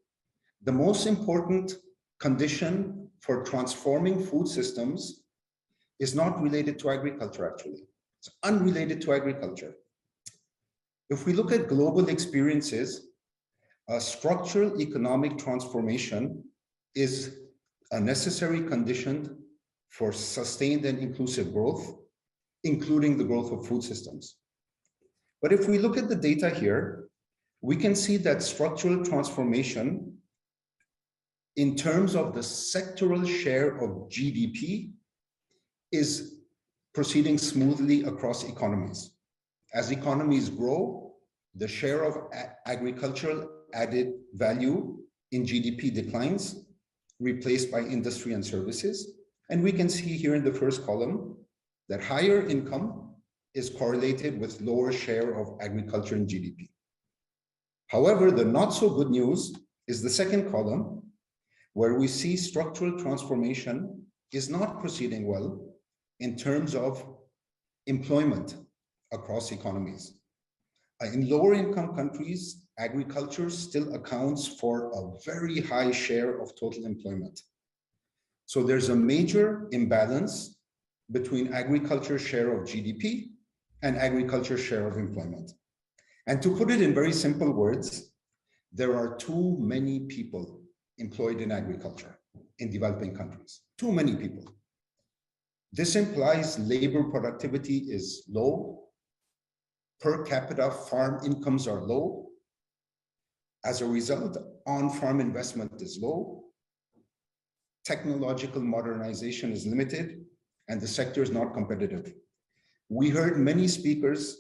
the most important condition for transforming food systems is not related to agriculture, actually. It's unrelated to agriculture. If we look at global experiences, structural economic transformation is a necessary condition for sustained and inclusive growth, including the growth of food systems. But if we look at the data here, we can see that structural transformation in terms of the sectoral share of GDP is proceeding smoothly across economies. As economies grow, the share of agricultural added value in GDP declines, replaced by industry and services. And we can see here in the first column that higher income is correlated with lower share of agriculture in GDP. However, the not so good news is the second column, where we see structural transformation is not proceeding well in terms of employment across economies. In lower income countries, agriculture still accounts for a very high share of total employment. So there's a major imbalance between agriculture share of GDP and agriculture share of employment. And to put it in very simple words, there are too many people employed in agriculture in developing countries, too many people. This implies labor productivity is low, per capita farm incomes are low. As a result, on-farm investment is low, technological modernization is limited, and the sector is not competitive. We heard many speakers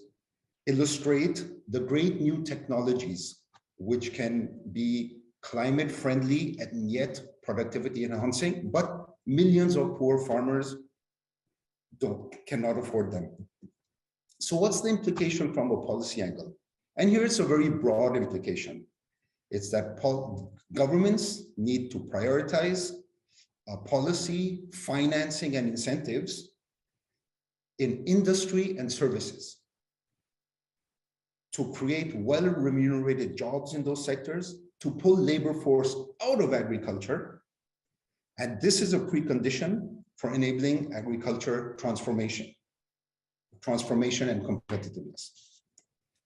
illustrate the great new technologies which can be climate friendly and yet productivity enhancing, but millions of poor farmers cannot afford them. So what's the implication from a policy angle? And here it's a very broad implication. It's that governments need to prioritize policy, financing, and incentives in industry and services to create well-remunerated jobs in those sectors, to pull labor force out of agriculture. And this is a precondition for enabling agriculture transformation and competitiveness.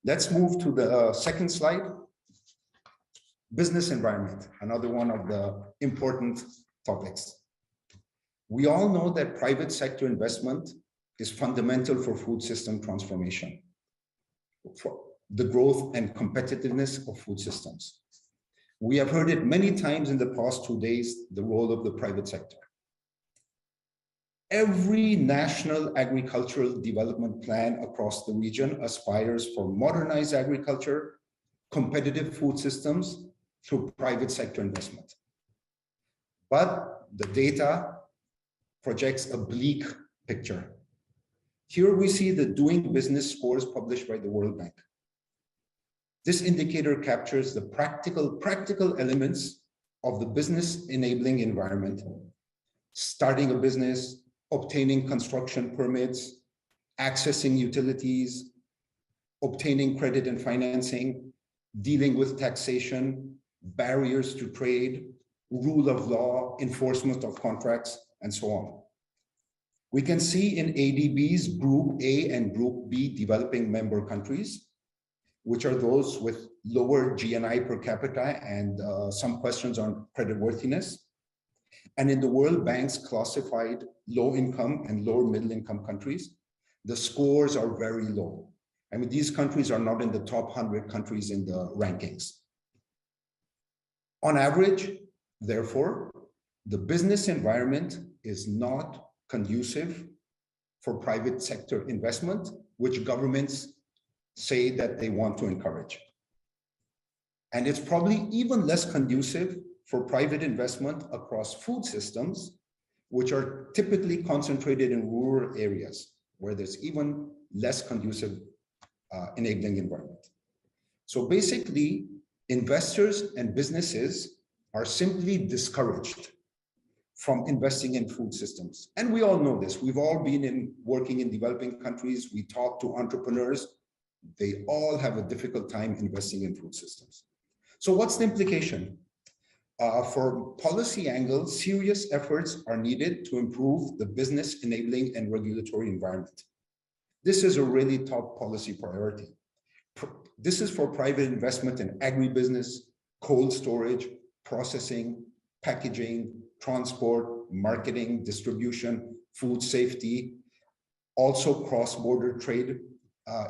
Let's move to the second slide. Business environment, another one of the important topics. We all know that private sector investment is fundamental for food system transformation, for the growth and competitiveness of food systems. We have heard it many times in the past 2 days, the role of the private sector. Every national agricultural development plan across the region aspires for modernized agriculture, competitive food systems through private sector investment. But the data projects a bleak picture. Here we see the doing business scores published by the World Bank. This indicator captures the practical elements of the business enabling environment: starting a business, obtaining construction permits, accessing utilities, obtaining credit and financing, dealing with taxation, barriers to trade, rule of law, enforcement of contracts, and so on. We can see in ADB's Group A and Group B developing member countries, which are those with lower GNI per capita and some questions on creditworthiness. And in the World Bank's classified low-income and lower middle-income countries, the scores are very low. I mean, these countries are not in the top 100 countries in the rankings. On average, therefore, the business environment is not conducive for private sector investment, which governments say that they want to encourage. And it's probably even less conducive for private investment across food systems, which are typically concentrated in rural areas where there's even less conducive enabling environment. So basically, investors and businesses are simply discouraged from investing in food systems. And we all know this. We've all been working in developing countries. We talk to entrepreneurs. They all have a difficult time investing in food systems. So what's the implication? For policy angle, serious efforts are needed to improve the business enabling and regulatory environment. This is a really top policy priority. This is for private investment in agribusiness, cold storage, processing, packaging, transport, marketing, distribution, food safety, also cross-border trade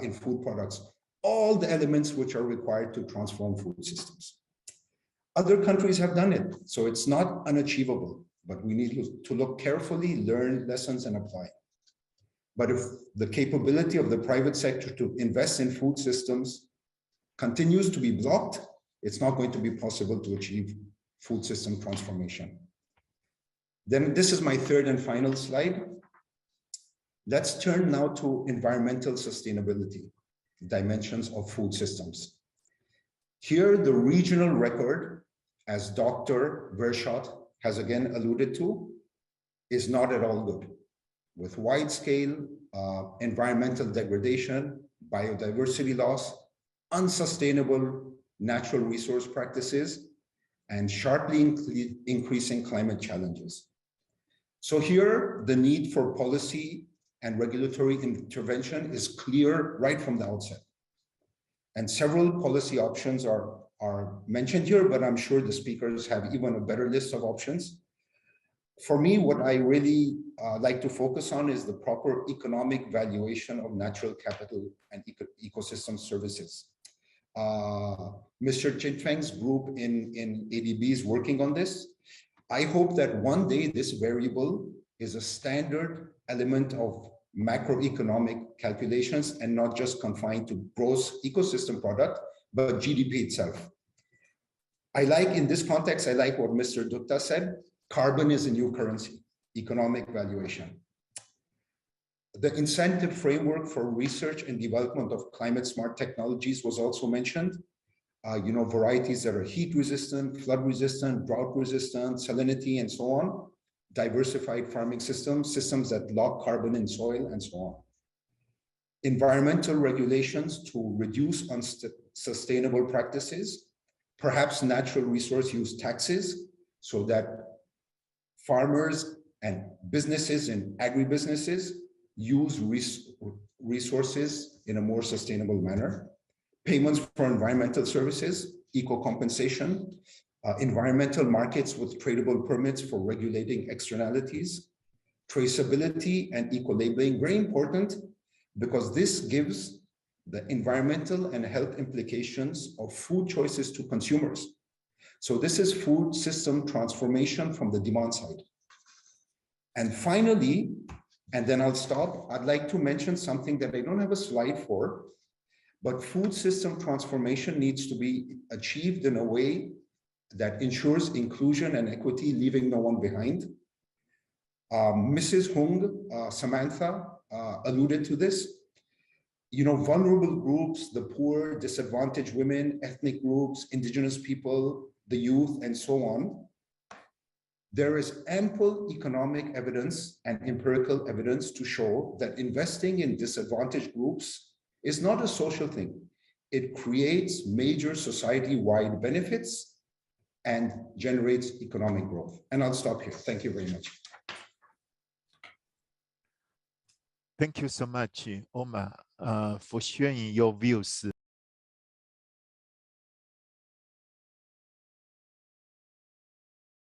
in food products, all the elements which are required to transform food systems. Other countries have done it, so it's not unachievable, but we need to look carefully, learn lessons, and apply. But if the capability of the private sector to invest in food systems continues to be blocked, it's not going to be possible to achieve food system transformation. Then this is my third and final slide. Let's turn now to environmental sustainability, dimensions of food systems. Here, the regional record, as Dr. Verschot has again alluded to, is not at all good, with wide-scale environmental degradation, biodiversity loss, unsustainable natural resource practices, and sharply increasing climate challenges. So here, the need for policy and regulatory intervention is clear right from the outset. And several policy options are mentioned here, but I'm sure the speakers have even a better list of options. For me, what I really like to focus on is the proper economic valuation of natural capital and ecosystem services. Mr. Chinfeng's group in ADB is working on this. I hope that one day this variable is a standard element of macroeconomic calculations and not just confined to gross ecosystem product, but GDP itself. In this context, I like what Mr. Dutta said. Carbon is a new currency, economic valuation. The incentive framework for research and development of climate smart technologies was also mentioned. Varieties that are heat resistant, flood resistant, drought resistant, salinity, and so on. Diversified farming systems, systems that lock carbon in soil, and so on. Environmental regulations to reduce unsustainable practices, perhaps natural resource use taxes, so that farmers and businesses and agribusinesses use resources in a more sustainable manner. payments for environmental services, eco-compensation, environmental markets with tradable permits for regulating externalities, traceability and eco-labeling, very important because this gives the environmental and health implications of food choices to consumers. So this is food system transformation from the demand side. And finally, and then I'll stop, I'd like to mention something that I don't have a slide for, but food system transformation needs to be achieved in a way that ensures inclusion and equity, leaving no one behind. Mrs. Hung, Samantha, alluded to this. You know, vulnerable groups, the poor, disadvantaged women, ethnic groups, indigenous people, the youth, and so on. There is ample economic evidence and empirical evidence to show that investing in disadvantaged groups is not a social thing. It creates major society-wide benefits and generates economic growth. And I'll stop here. Thank you very much. Thank you so much, Omar, for sharing your views.